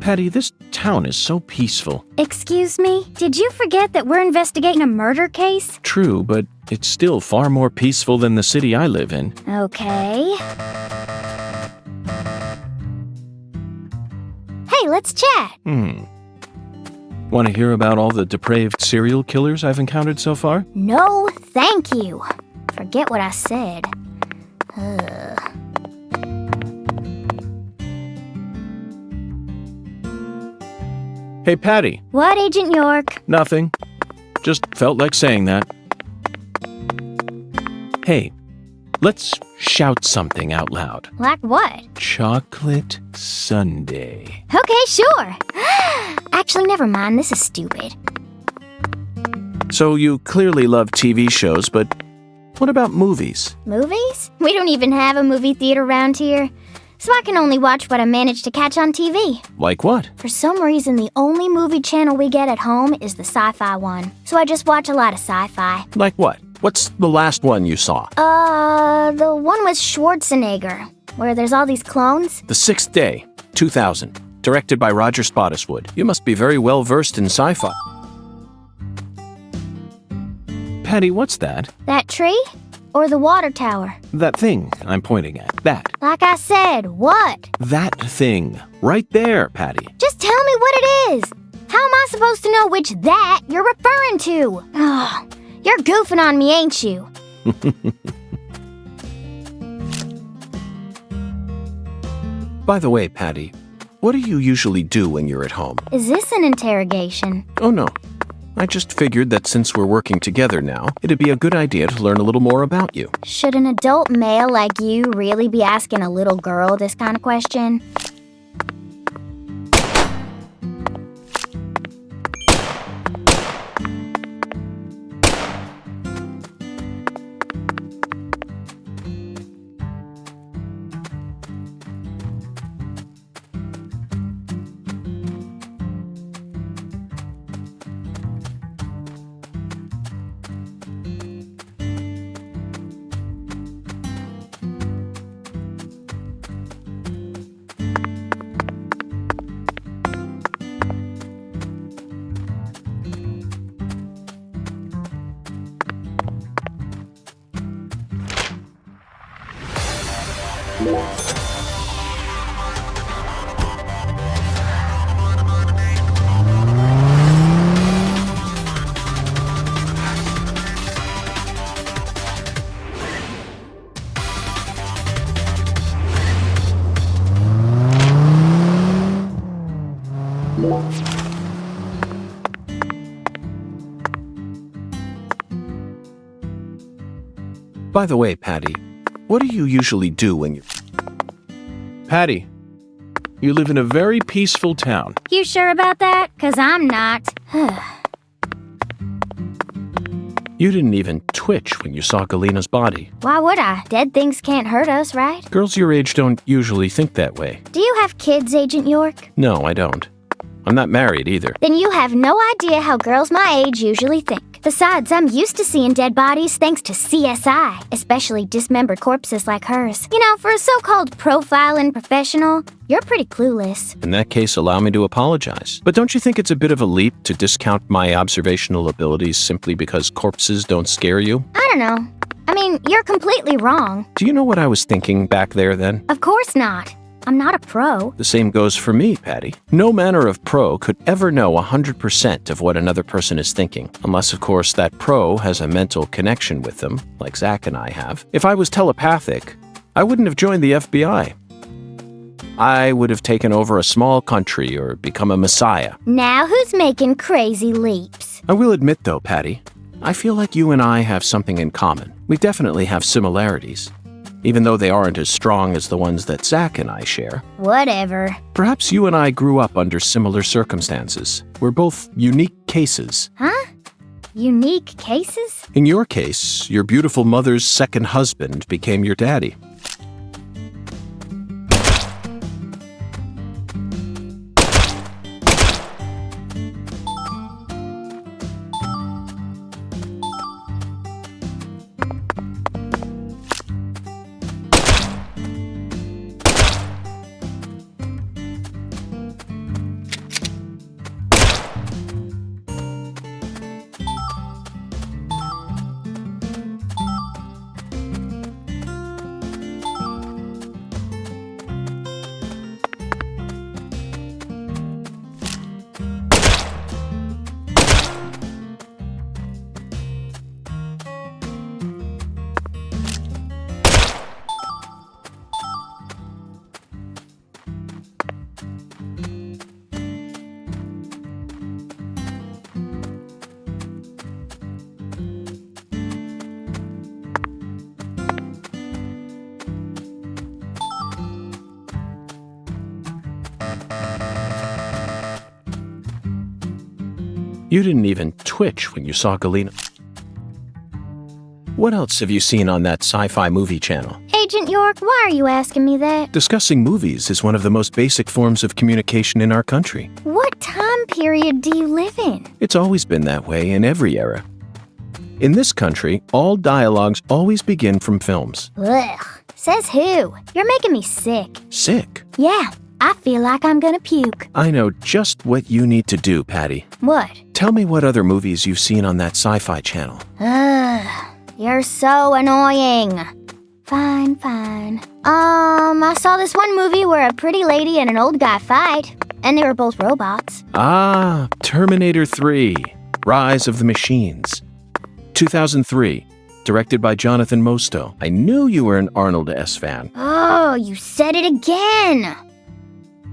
Patty, this town is so peaceful. Excuse me? Did you forget that we're investigating a murder case? True, but it's still far more peaceful than the city I live in. Okay. Hey, let's chat. Want to hear about all the depraved serial killers I've encountered so far? No, thank you. Forget what I said. Hey, Patty. What, Agent York? Nothing. Just felt like saying that. Hey, let's shout something out loud. Like what? Chocolate Sundae. Okay, sure. Actually, never mind. This is stupid. So you clearly love TV shows, but what about movies? Movies? We don't even have a movie theater around here. So I can only watch what I manage to catch on TV. Like what? For some reason, the only movie channel we get at home is the sci-fi one. So I just watch a lot of sci-fi. Like what? What's the last one you saw? The one with Schwarzenegger, where there's all these clones. The Sixth Day, 2000. Directed by Roger Spottiswoode. You must be very well versed in sci-fi. Patty, what's that? That tree? Or the water tower? That thing I'm pointing at. That. Like I said, what? That thing. Right there, Patty. Just tell me what it is. How am I supposed to know which that you're referring to? Oh, you're goofing on me, ain't you? By the way, Patty, what do you usually do when you're at home? Is this an interrogation? Oh, no. I just figured that since we're working together now, it'd be a good idea to learn a little more about you. Should an adult male like you really be asking a little girl this kind of question? By the way, Patty, what do you usually do when you... Patty, you live in a very peaceful town. You sure about that? 'Cause I'm not. You didn't even twitch when you saw Galina's body. Why would I? Dead things can't hurt us, right? Girls your age don't usually think that way. Do you have kids, Agent York? No, I don't. I'm not married either. Then you have no idea how girls my age usually think. Besides, I'm used to seeing dead bodies thanks to CSI, especially dismembered corpses like hers. You know, for a so-called profiling professional, you're pretty clueless. In that case, allow me to apologize. But don't you think it's a bit of a leap to discount my observational abilities simply because corpses don't scare you? I don't know. I mean, you're completely wrong. Do you know what I was thinking back there then? Of course not. I'm not a pro. The same goes for me, Patty. No manner of pro could ever know 100% of what another person is thinking, unless, of course, that pro has a mental connection with them, like Zach and I have. If I was telepathic, I wouldn't have joined the FBI. I would have taken over a small country or become a messiah. Now who's making crazy leaps? I will admit, though, Patty, I feel like you and I have something in common. We definitely have similarities, even though they aren't as strong as the ones that Zach and I share. Whatever. Perhaps you and I grew up under similar circumstances. We're both unique cases. Huh? Unique cases? In your case, your beautiful mother's second husband became your daddy. You didn't even twitch when you saw Galina. What else have you seen on that sci-fi movie channel? Agent York, why are you asking me that? Discussing movies is one of the most basic forms of communication in our country. What time period do you live in? It's always been that way in every era. In this country, all dialogues always begin from films. Ugh. Says who? You're making me sick. Sick? Yeah, I feel like I'm gonna puke. I know just what you need to do, Patty. What? Tell me what other movies you've seen on that sci-fi channel. Ugh. You're so annoying. Fine. I saw this one movie where a pretty lady and an old guy fight. And they were both robots. Ah, Terminator 3, Rise of the Machines. 2003, directed by Jonathan Mostow. I knew you were an Arnold S. fan. Oh, you said it again!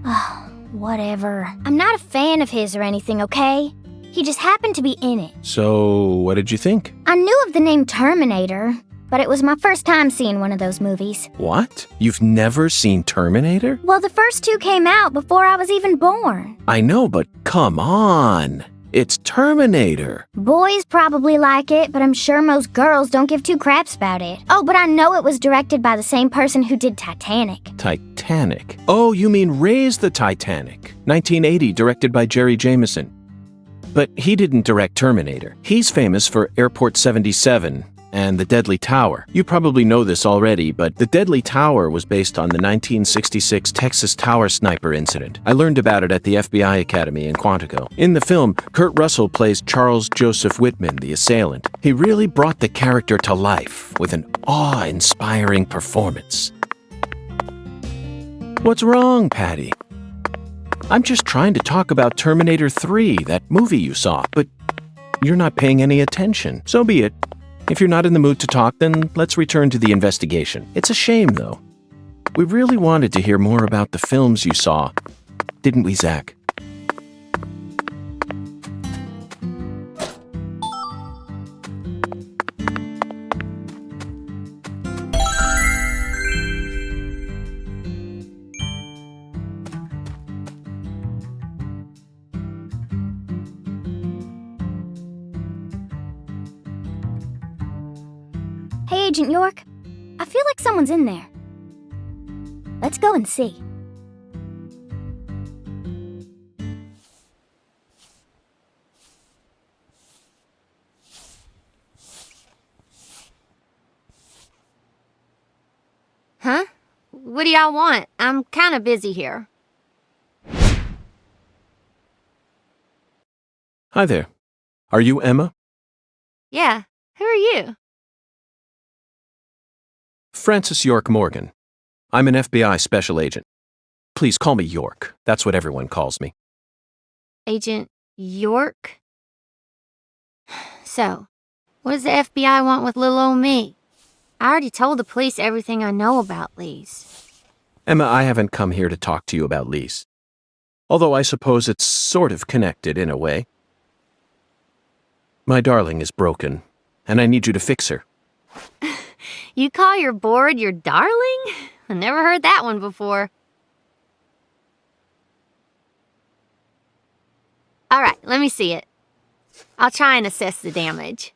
Oh, whatever. I'm not a fan of his or anything, okay? He just happened to be in it. So, what did you think? I knew of the name Terminator, but it was my first time seeing one of those movies. What? You've never seen Terminator? Well, the first two came out before I was even born. I know, but come on. It's Terminator. Boys probably like it, but I'm sure most girls don't give two craps about it. Oh, but I know it was directed by the same person who did Titanic. Titanic? Oh, you mean Raise the Titanic. 1980, directed by Jerry Jameson. But he didn't direct Terminator. He's famous for Airport 77 and The Deadly Tower. You probably know this already, but The Deadly Tower was based on the 1966 Texas Tower Sniper incident. I learned about it at the FBI Academy in Quantico. In the film, Kurt Russell plays Charles Joseph Whitman, the assailant. He really brought the character to life with an awe-inspiring performance. What's wrong, Patty? I'm just trying to talk about Terminator 3, that movie you saw, but you're not paying any attention. So be it. If you're not in the mood to talk, then let's return to the investigation. It's a shame, though. We really wanted to hear more about the films you saw, didn't we, Zach? Hey, Agent York. I feel like someone's in there. Let's go and see. Huh? What do y'all want? I'm kind of busy here. Hi there. Are you Emma? Yeah, who are you? Francis York Morgan. I'm an FBI special agent. Please call me York. That's what everyone calls me. Agent York? So, what does the FBI want with little old me? I already told the police everything I know about Lise. Emma, I haven't come here to talk to you about Lise. Although I suppose it's sort of connected in a way. My darling is broken, and I need you to fix her. You call your board your darling? I never heard that one before. All right, let me see it. I'll try and assess the damage.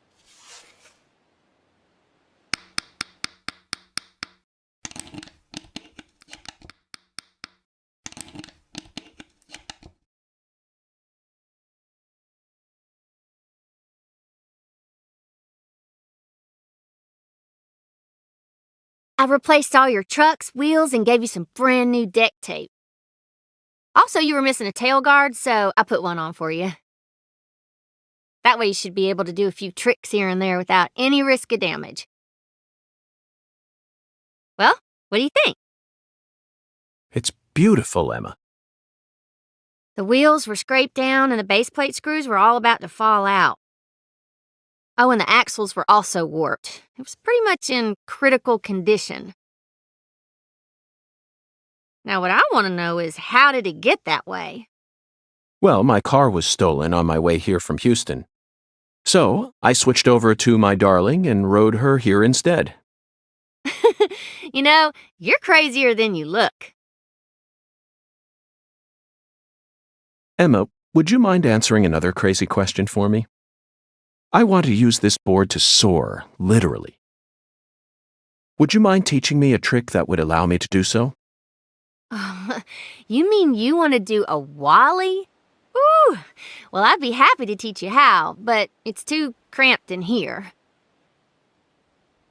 I replaced all your trucks, wheels, and gave you some brand new deck tape. Also, you were missing a tail guard, so I put one on for you. That way you should be able to do a few tricks here and there without any risk of damage. Well, what do you think? It's beautiful, Emma. The wheels were scraped down and the base plate screws were all about to fall out. Oh, and the axles were also warped. It was pretty much in critical condition. Now, what I want to know is, how did it get that way? Well, my car was stolen on my way here from Houston. So, I switched over to my darling and rode her here instead. You know, you're crazier than you look. Emma, would you mind answering another crazy question for me? I want to use this board to soar, literally. Would you mind teaching me a trick that would allow me to do so? You mean you want to do a wally? Ooh, well, I'd be happy to teach you how, but it's too cramped in here.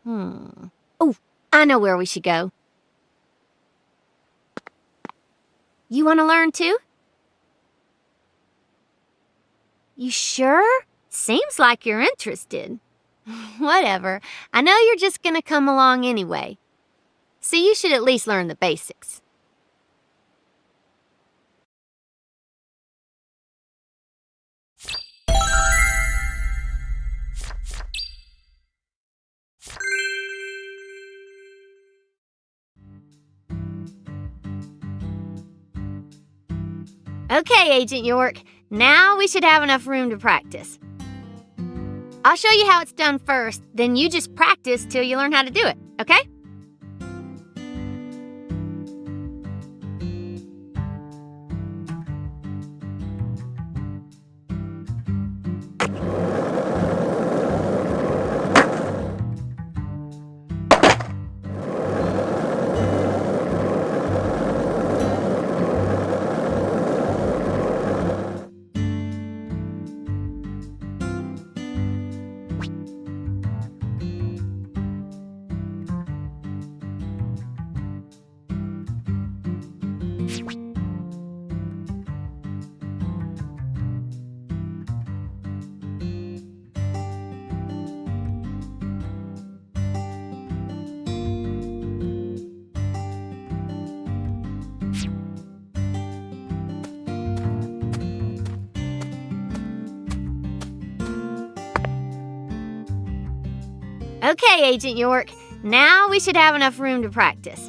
Oh, I know where we should go. You want to learn too? You sure? Seems like you're interested. Whatever. I know you're just gonna come along anyway. So you should at least learn the basics. Okay, Agent York. Now we should have enough room to practice. I'll show you how it's done first, then you just practice till you learn how to do it, okay? Okay, Agent York. Now we should have enough room to practice.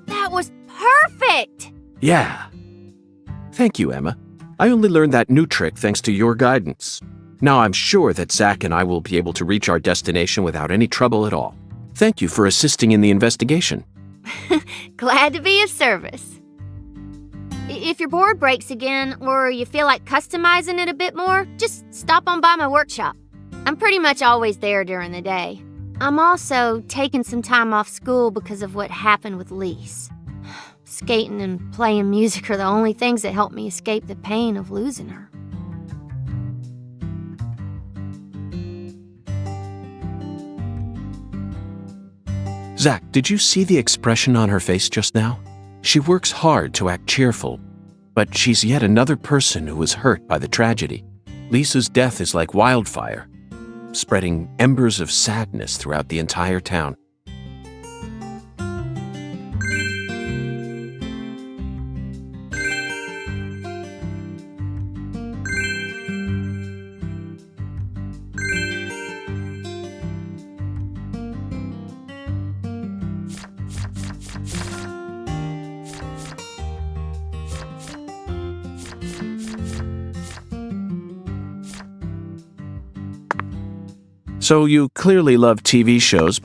That was perfect! Yeah. Thank you, Emma. I only learned that new trick thanks to your guidance. Now I'm sure that Zach and I will be able to reach our destination without any trouble at all. Thank you for assisting in the investigation. Glad to be of service. If your board breaks again, or you feel like customizing it a bit more, just stop on by my workshop. I'm pretty much always there during the day. I'm also taking some time off school because of what happened with Lise. Skating and playing music are the only things that help me escape the pain of losing her. Zach, did you see the expression on her face just now? She works hard to act cheerful, but she's yet another person who was hurt by the tragedy. Lisa's death is like wildfire, spreading embers of sadness throughout the entire town. So you clearly love TV shows.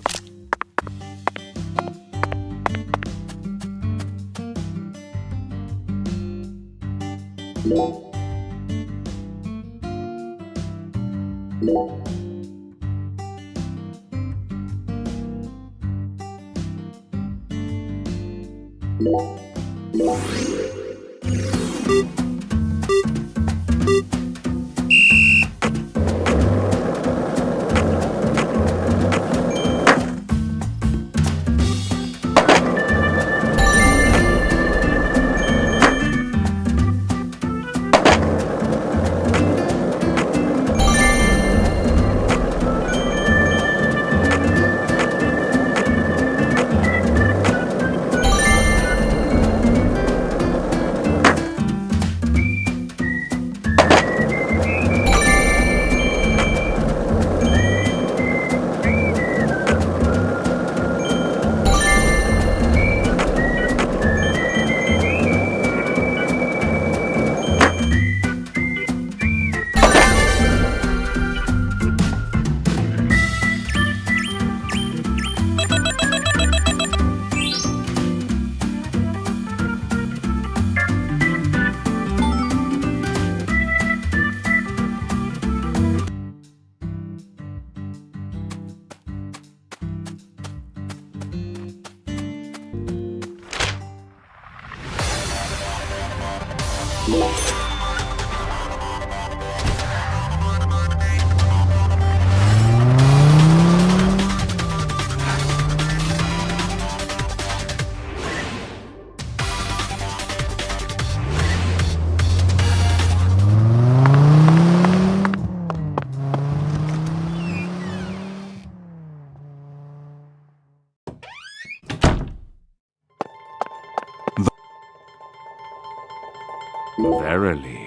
Verily.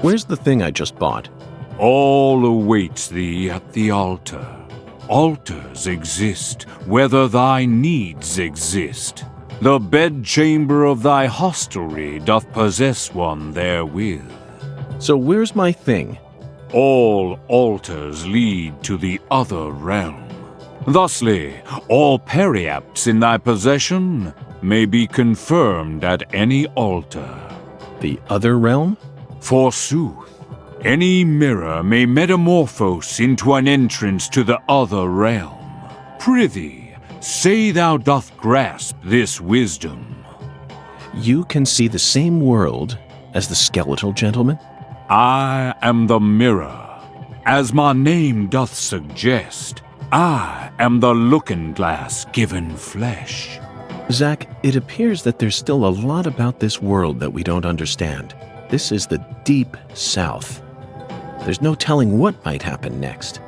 Where's the thing I just bought? All awaits thee at the altar. Altars exist, whether thy needs exist. The bedchamber of thy hostelry doth possess one therewith. So where's my thing? All altars lead to the other realm. Thusly, all periapts in thy possession may be confirmed at any altar. The other realm? Forsooth, any mirror may metamorphose into an entrance to the other realm. Prithee, say thou doth grasp this wisdom. You can see the same world as the skeletal gentleman? I am the mirror. As my name doth suggest, I am the looking-glass given flesh. Zack, it appears that there's still a lot about this world that we don't understand. This is the Deep South. There's no telling what might happen next.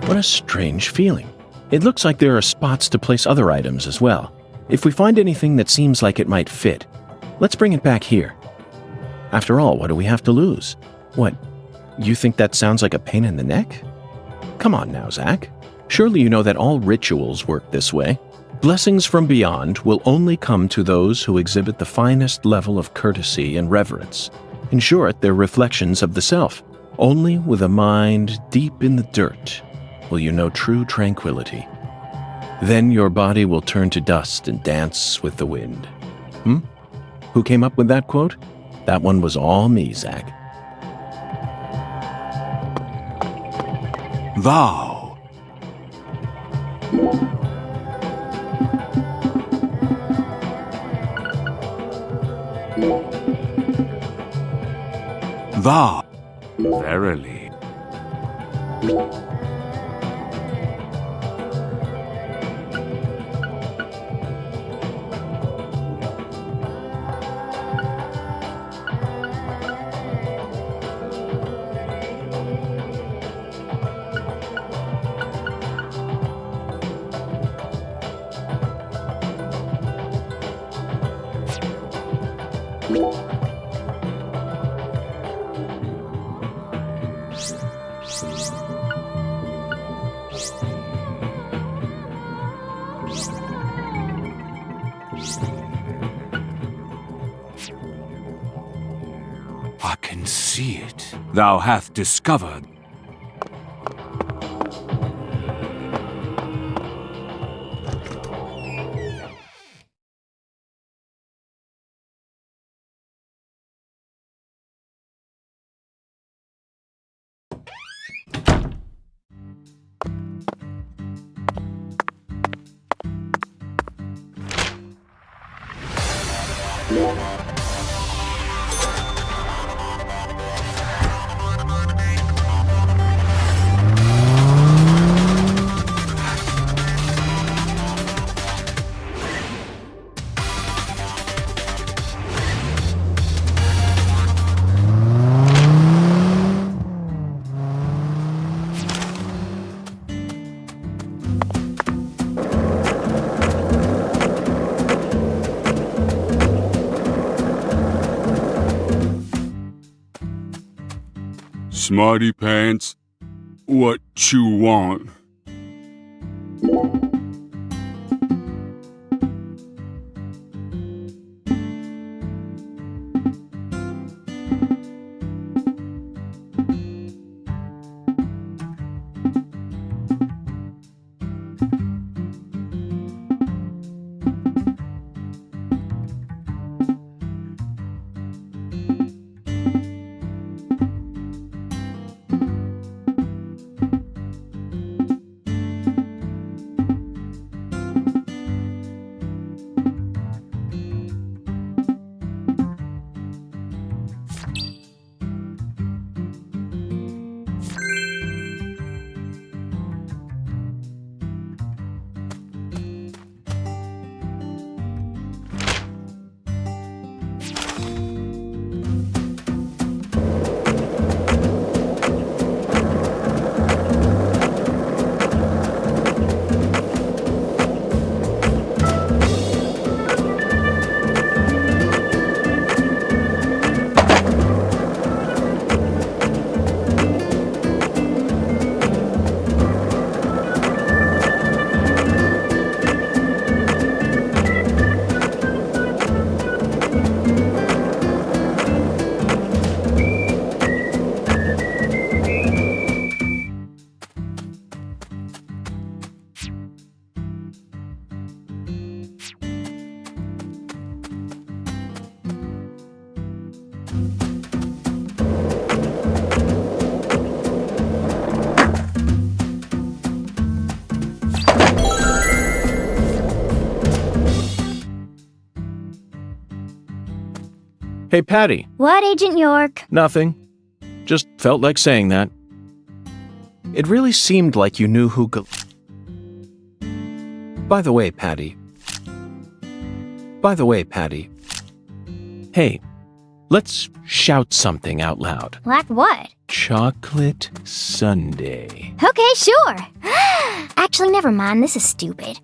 What a strange feeling. It looks like there are spots to place other items as well. If we find anything that seems like it might fit, let's bring it back here. After all, what do we have to lose? What, you think that sounds like a pain in the neck? Come on now, Zach. Surely you know that all rituals work this way. Blessings from beyond will only come to those who exhibit the finest level of courtesy and reverence. In short, they're reflections of the self. Only with a mind deep in the dirt will you know true tranquility. Then your body will turn to dust and dance with the wind. Who came up with that quote? That one was all me, Zach. Thou. Thou. Verily. I can see it. Thou hath discovered. Smarty pants, what you want? Hey, Patty. What, Agent York? Nothing. Just felt like saying that. It really seemed like you knew who By the way, Patty. Hey, let's shout something out loud. Like what? Chocolate Sundae. Okay, sure. Actually, never mind. This is stupid.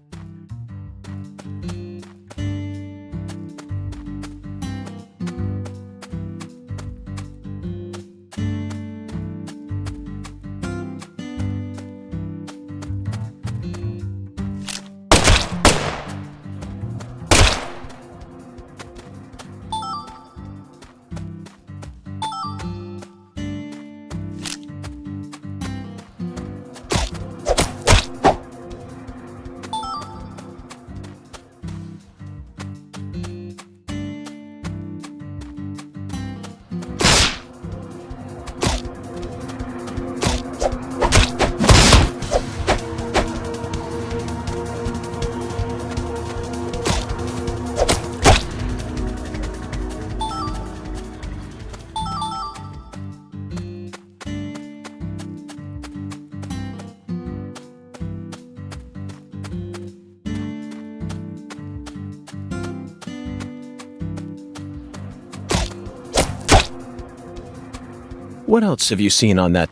What else have you seen on that?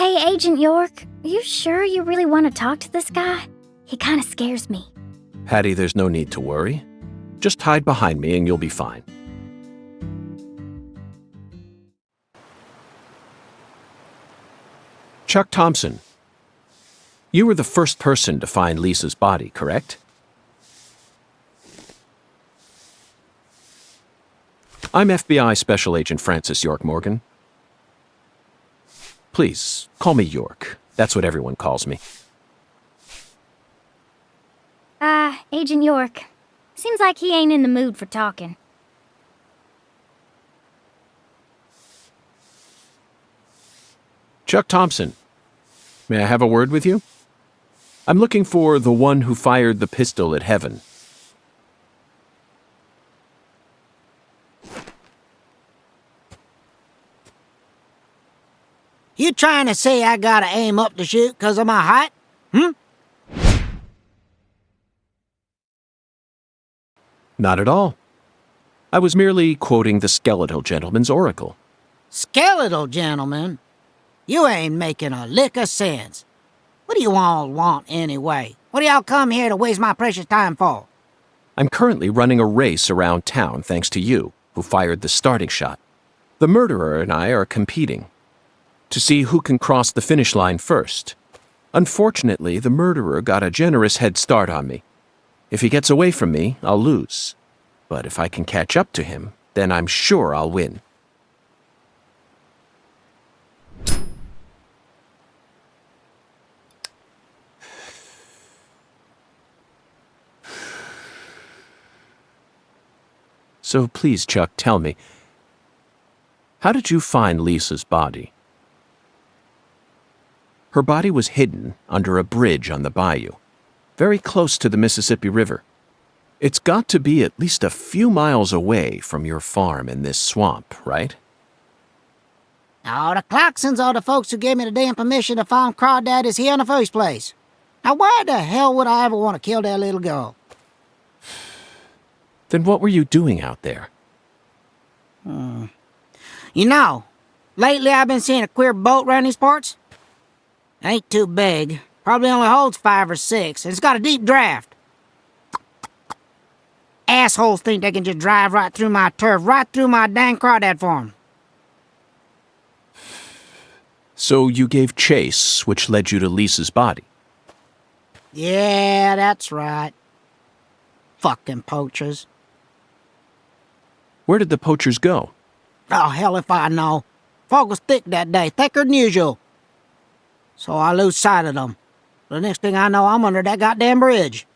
Hey, Agent York, are you sure you really want to talk to this guy? He kind of scares me. Patty, there's no need to worry. Just hide behind me and you'll be fine. Chuck Thompson, you were the first person to find Lisa's body, correct? I'm FBI Special Agent Francis York Morgan. Please, call me York. That's what everyone calls me. Agent York. Seems like he ain't in the mood for talking. Chuck Thompson, may I have a word with you? I'm looking for the one who fired the pistol at Heaven. You trying to say I gotta aim up to shoot 'cause of my height? Not at all. I was merely quoting the skeletal gentleman's oracle. Skeletal gentleman? You ain't making a lick of sense. What do you all want anyway? What do y'all come here to waste my precious time for? I'm currently running a race around town thanks to you, who fired the starting shot. The murderer and I are competing to see who can cross the finish line first. Unfortunately, the murderer got a generous head start on me. If he gets away from me, I'll lose. But if I can catch up to him, then I'm sure I'll win. So please, Chuck, tell me, how did you find Lisa's body? Her body was hidden under a bridge on the bayou, very close to the Mississippi River. It's got to be at least a few miles away from your farm in this swamp, right? Oh, the Clarksons are the folks who gave me the damn permission to farm crawdads here in the first place. Now, why the hell would I ever want to kill that little girl? Then what were you doing out there? You know, lately I've been seeing a queer boat around these parts. Ain't too big. Probably only holds 5 or 6, and it's got a deep draft. Assholes think they can just drive right through my turf, right through my dang crawdad farm. So you gave chase, which led you to Lisa's body. Yeah, that's right. Fucking poachers. Where did the poachers go? Oh, hell if I know. Fog was thick that day, thicker than usual. So I lose sight of them. The next thing I know, I'm under that goddamn bridge.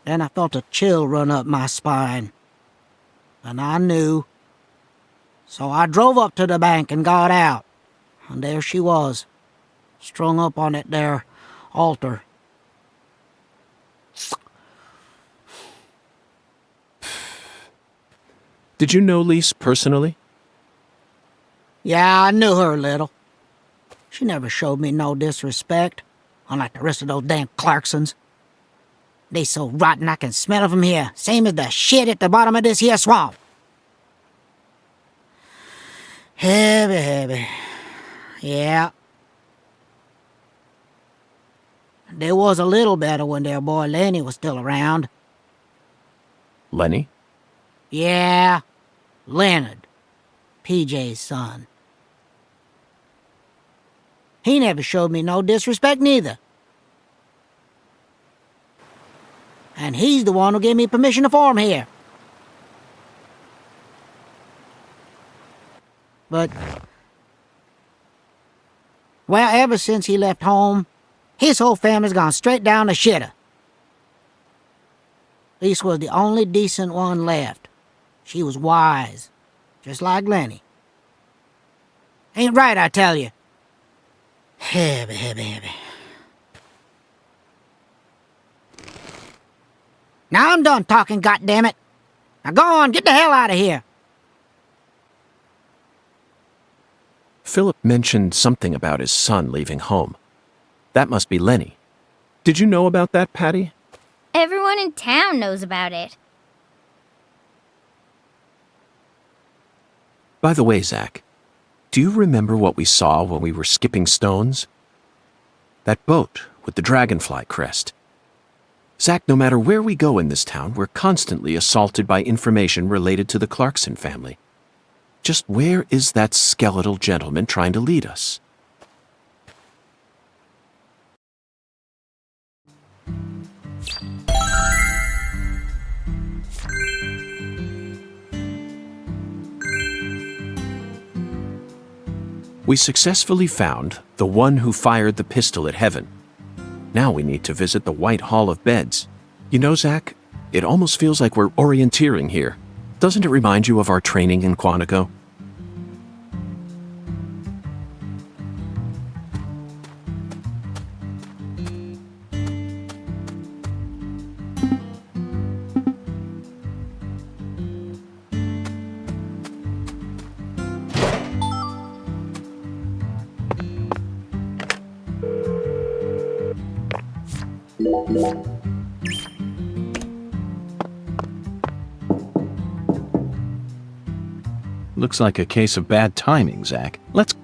Then I felt a chill run up my spine. And I knew. So I drove up to the bank and got out. And there she was, strung up on that there altar. Did you know Lise personally? Yeah, I knew her a little. She never showed me no disrespect, unlike the rest of those damn Clarksons. They so rotten I can smell it from here, same as the shit at the bottom of this here swamp. Heavy, heavy. Yeah. There was a little better when their boy Lenny was still around. Lenny? Yeah, Leonard, PJ's son. He never showed me no disrespect neither. And he's the one who gave me permission to farm here. But, well, ever since he left home, his whole family's gone straight down the shitter. Lisa was the only decent one left. She was wise, just like Lenny. Ain't right, I tell you. Heavy, heavy, heavy. Now I'm done talking, goddammit. Now go on, get the hell out of here. Philip mentioned something about his son leaving home. That must be Lenny. Did you know about that, Patty? Everyone in town knows about it. By the way, Zach, do you remember what we saw when we were skipping stones? That boat with the dragonfly crest. Zach, no matter where we go in this town, we're constantly assaulted by information related to the Clarkson family. Just where is that skeletal gentleman trying to lead us? We successfully found the one who fired the pistol at Heaven. Now we need to visit the White Hall of Beds. You know, Zach, it almost feels like we're orienteering here. Doesn't it remind you of our training in Quantico? Looks like a case of bad timing, Zach. Let's...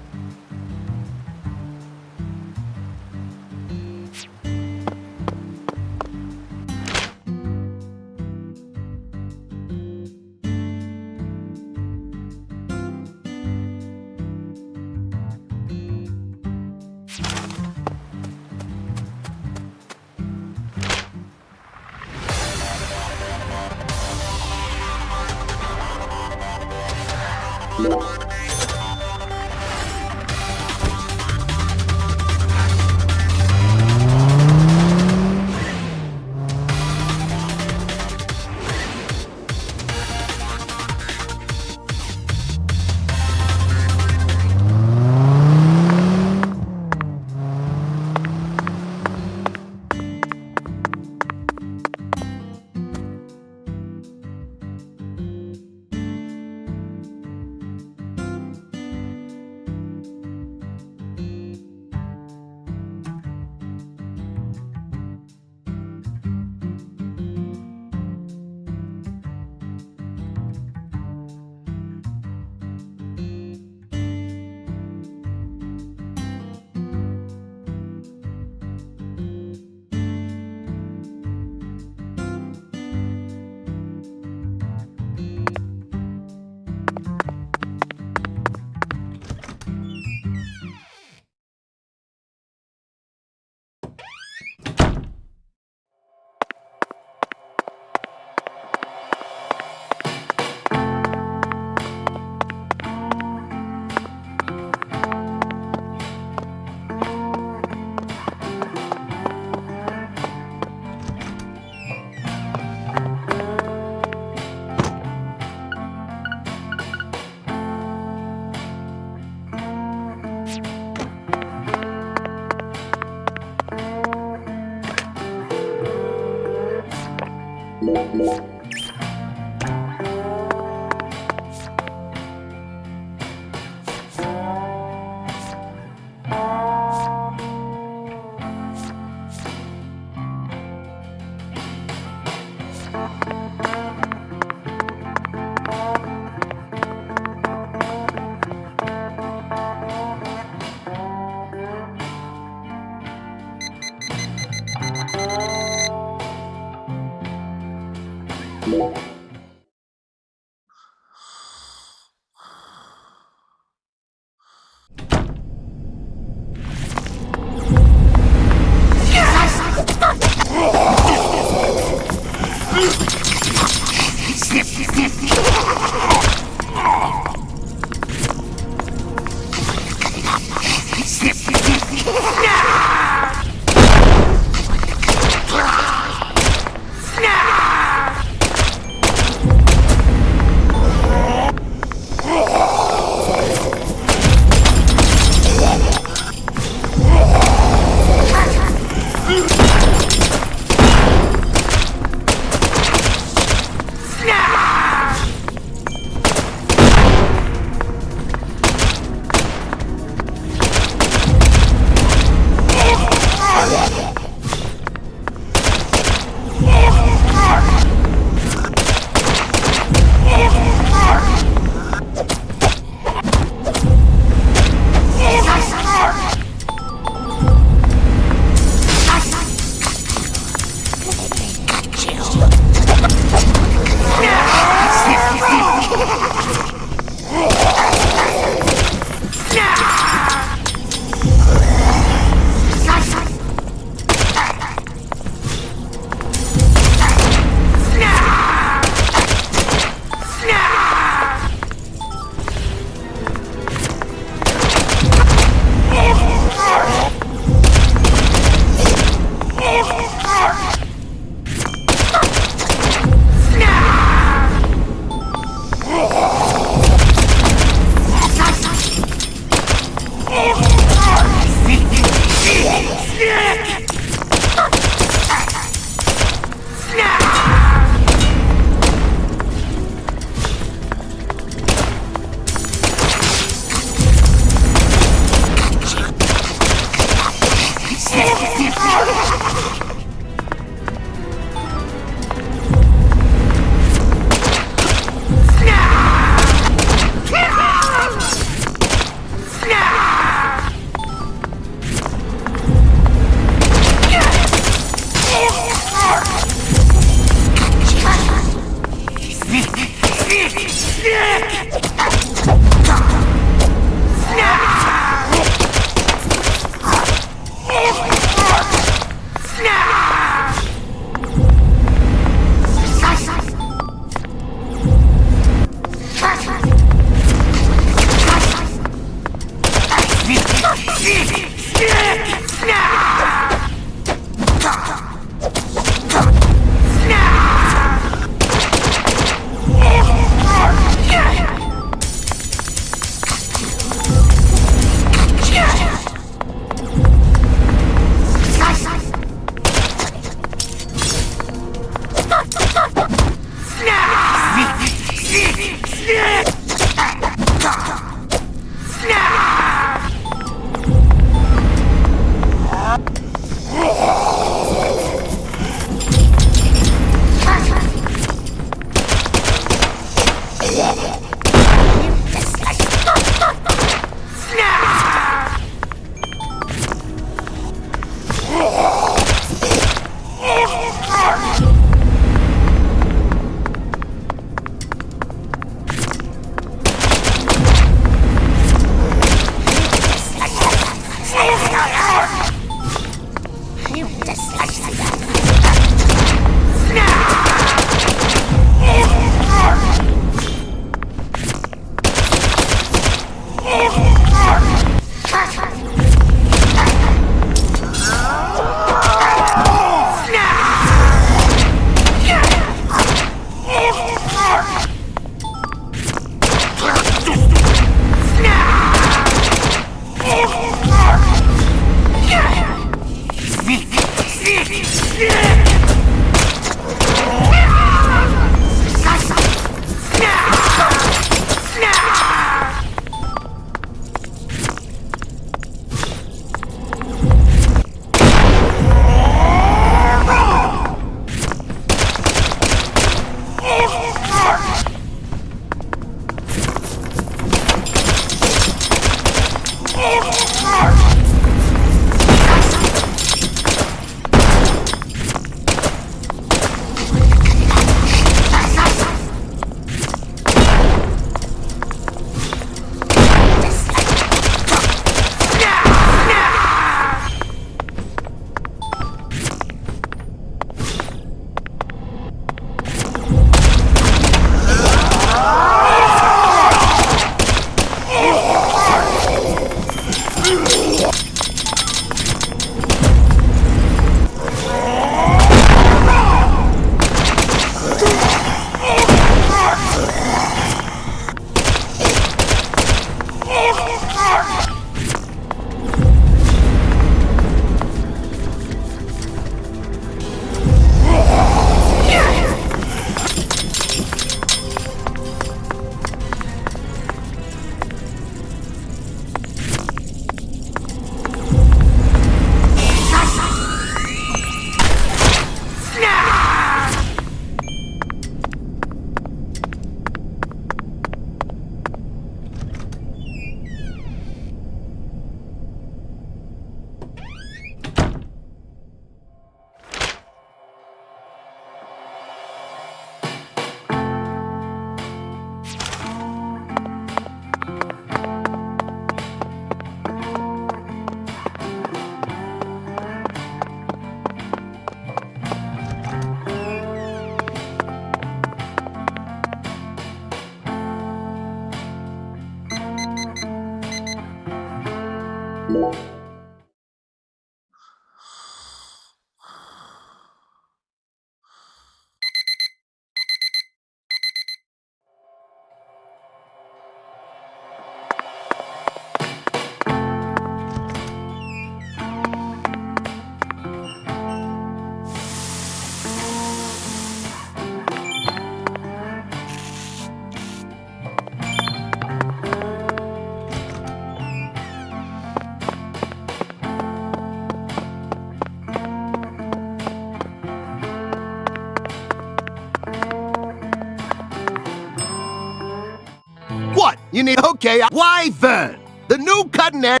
You need... Okay, Wyvern! The new cutting edge...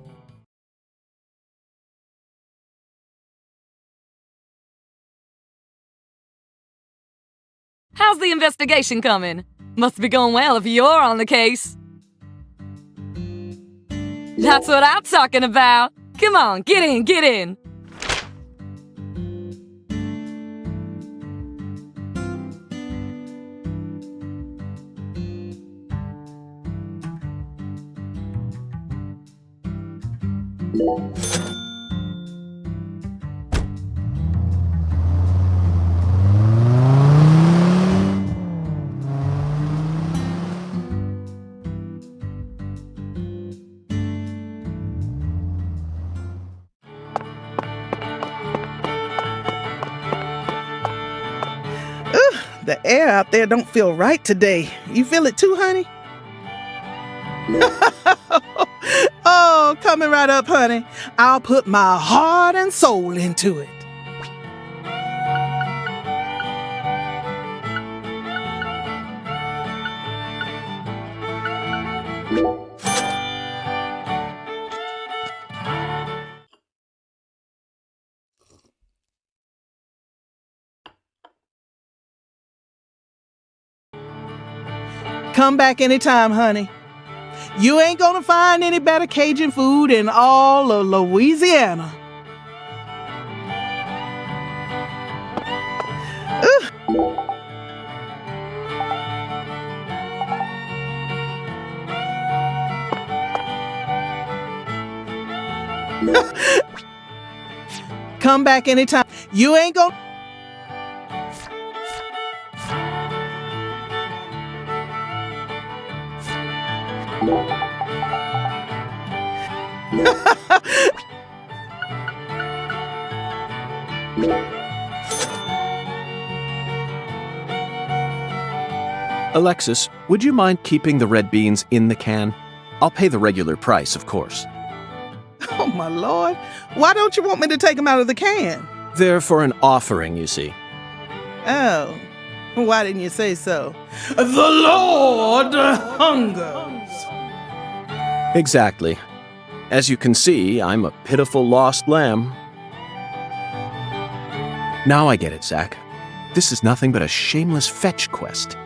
How's the investigation coming? Must be going well if you're on the case. That's what I'm talking about. Come on, get in, get in. The air out there don't feel right today. You feel it too, honey? Oh, coming right up, honey. I'll put my heart and soul into it. Come back anytime, honey. You ain't gonna find any better Cajun food in all of Louisiana. Come back anytime. You ain't gonna... Alexis, would you mind keeping the red beans in the can? I'll pay the regular price, of course. Oh, my Lord. Why don't you want me to take them out of the can? They're for an offering, you see. Oh, why didn't you say so? The Lord hungers. Exactly. As you can see, I'm a pitiful lost lamb. Now I get it, Zach. This is nothing but a shameless fetch quest.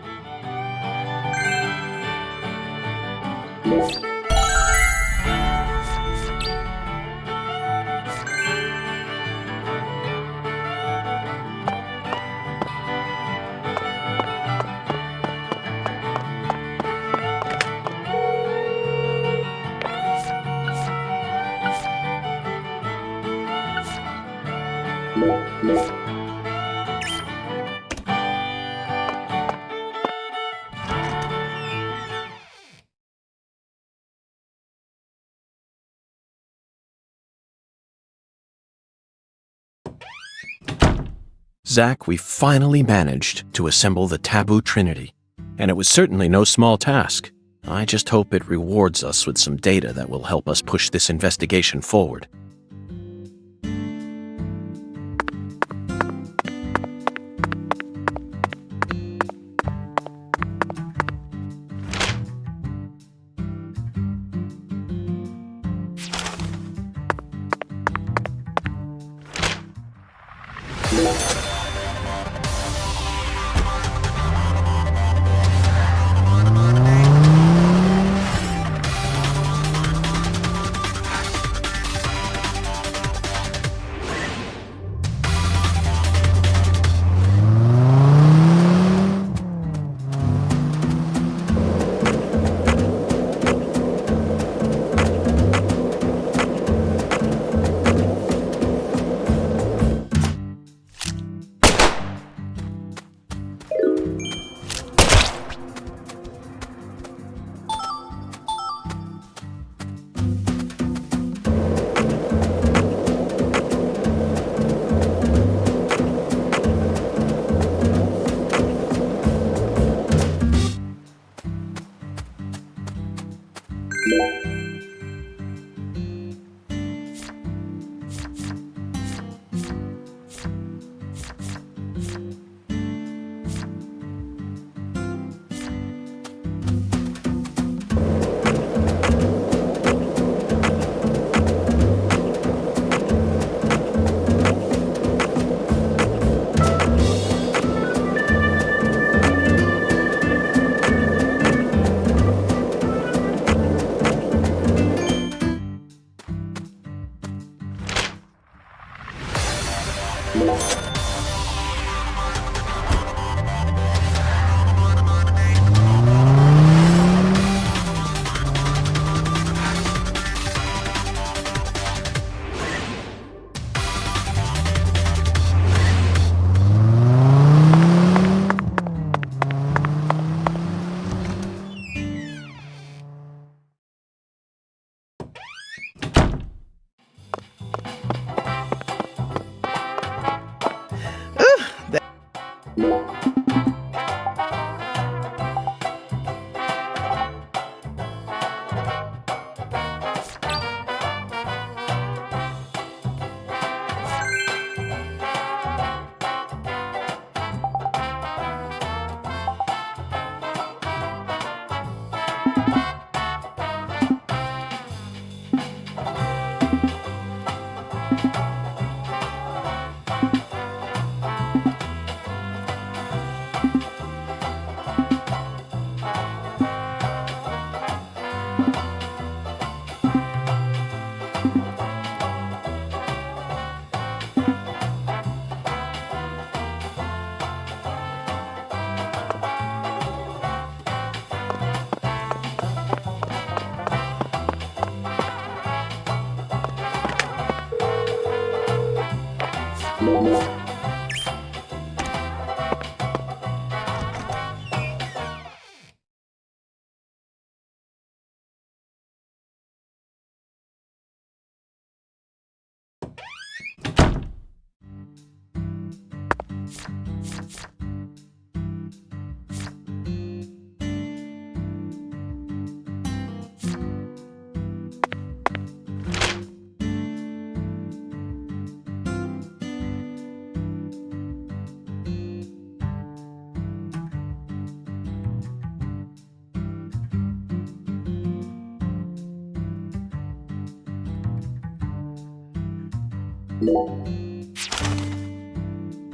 Zach, we finally managed to assemble the Taboo Trinity, and it was certainly no small task. I just hope it rewards us with some data that will help us push this investigation forward.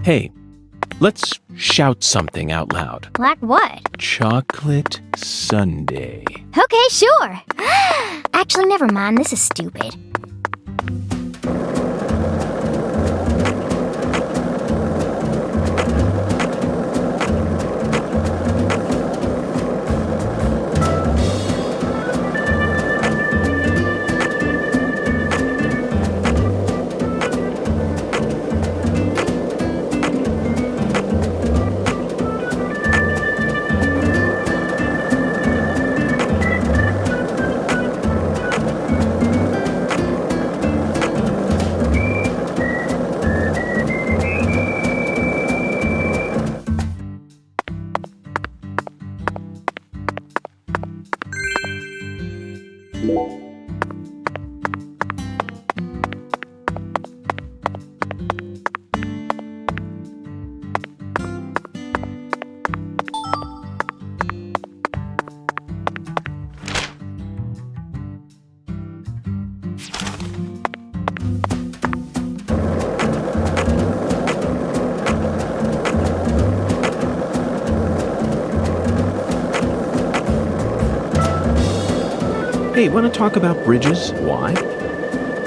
Hey, let's shout something out loud. Like what? Chocolate sundae. Okay, sure. Actually, never mind. This is stupid. Hey, want to talk about bridges? Why?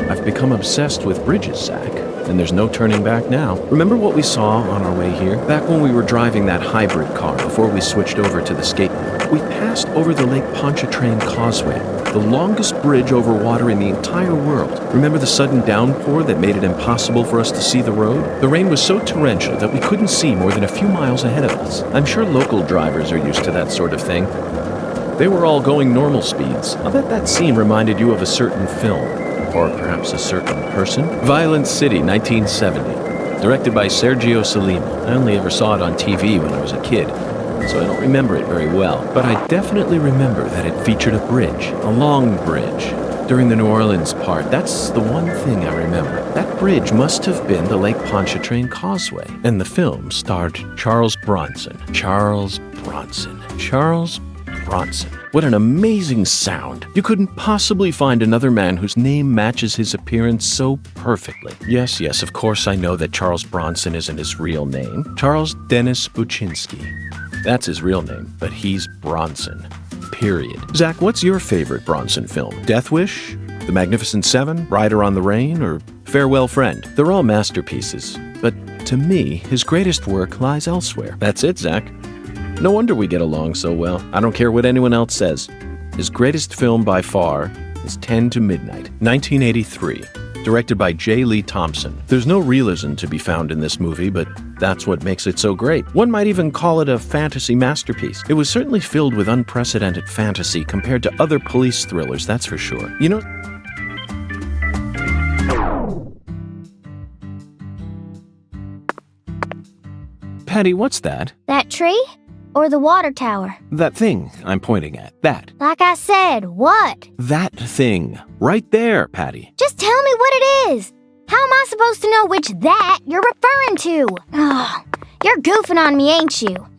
I've become obsessed with bridges, Zach, and there's no turning back now. Remember what we saw on our way here? Back when we were driving that hybrid car before we switched over to the skateboard. We passed over the Lake Pontchartrain Causeway, the longest bridge over water in the entire world. Remember the sudden downpour that made it impossible for us to see the road? The rain was so torrential that we couldn't see more than a few miles ahead of us. I'm sure local drivers are used to that sort of thing. They were all going normal speeds. I'll bet that scene reminded you of a certain film, or perhaps a certain person. Violent City, 1970, directed by Sergio Salima. I only ever saw it on TV when I was a kid, so I don't remember it very well. But I definitely remember that it featured a bridge, a long bridge. During the New Orleans part, that's the one thing I remember. That bridge must have been the Lake Pontchartrain Causeway. And the film starred Charles Bronson. Charles Bronson. What an amazing sound. You couldn't possibly find another man whose name matches his appearance so perfectly. Yes, of course I know that Charles Bronson isn't his real name. Charles Dennis Buczynski. That's his real name, but he's Bronson. Period. Zach, what's your favorite Bronson film? Death Wish? The Magnificent Seven? Rider on the Rain? Or Farewell Friend. They're all masterpieces, but to me, his greatest work lies elsewhere. That's it, Zach. No wonder we get along so well. I don't care what anyone else says. His greatest film by far is 10 to Midnight, 1983, directed by J. Lee Thompson. There's no realism to be found in this movie, but that's what makes it so great. One might even call it a fantasy masterpiece. It was certainly filled with unprecedented fantasy compared to other police thrillers, that's for sure. You know, Patty, what's that? That tree? Or the water tower? That thing I'm pointing at. That. Like I said, what? That thing. Right there, Patty. Just tell me what it is. How am I supposed to know which that you're referring to? Oh, you're goofing on me, ain't you?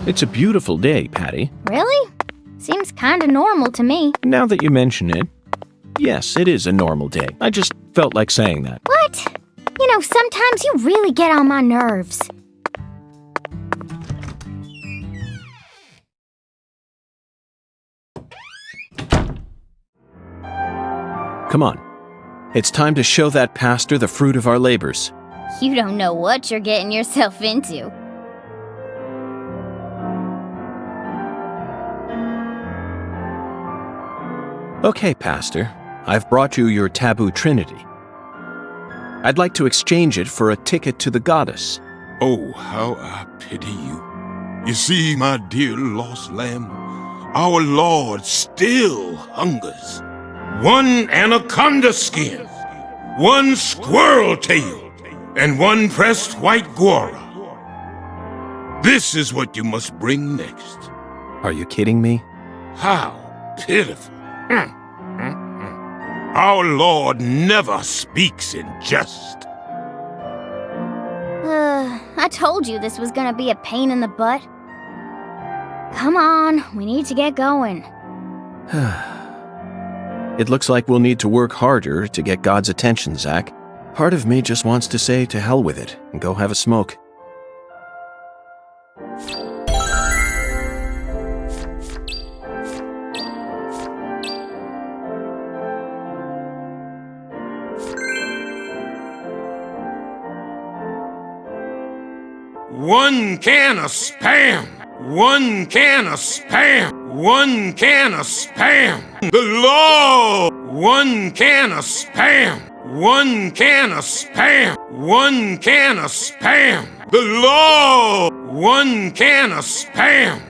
It's a beautiful day, Patty. Really? Seems kinda normal to me. Now that you mention it, yes, it is a normal day. I just felt like saying that. What? You know, sometimes you really get on my nerves. Come on. It's time to show that pastor the fruit of our labors. You don't know what you're getting yourself into. Okay, Pastor. I've brought you your taboo trinity. I'd like to exchange it for a ticket to the goddess. Oh, how I pity you. You see, my dear lost lamb, our Lord still hungers. One anaconda skin, one squirrel tail, and one pressed white guara. This is what you must bring next. Are you kidding me? How pitiful. Our Lord never speaks in jest. I told you this was gonna be a pain in the butt. Come on, we need to get going. It looks like we'll need to work harder to get God's attention, Zach. Part of me just wants to say to hell with it and go have a smoke. One can of Spam! One can of Spam! One can of Spam! The Lord! One can of Spam! One can of Spam! One can of Spam! The Lord! One can of Spam!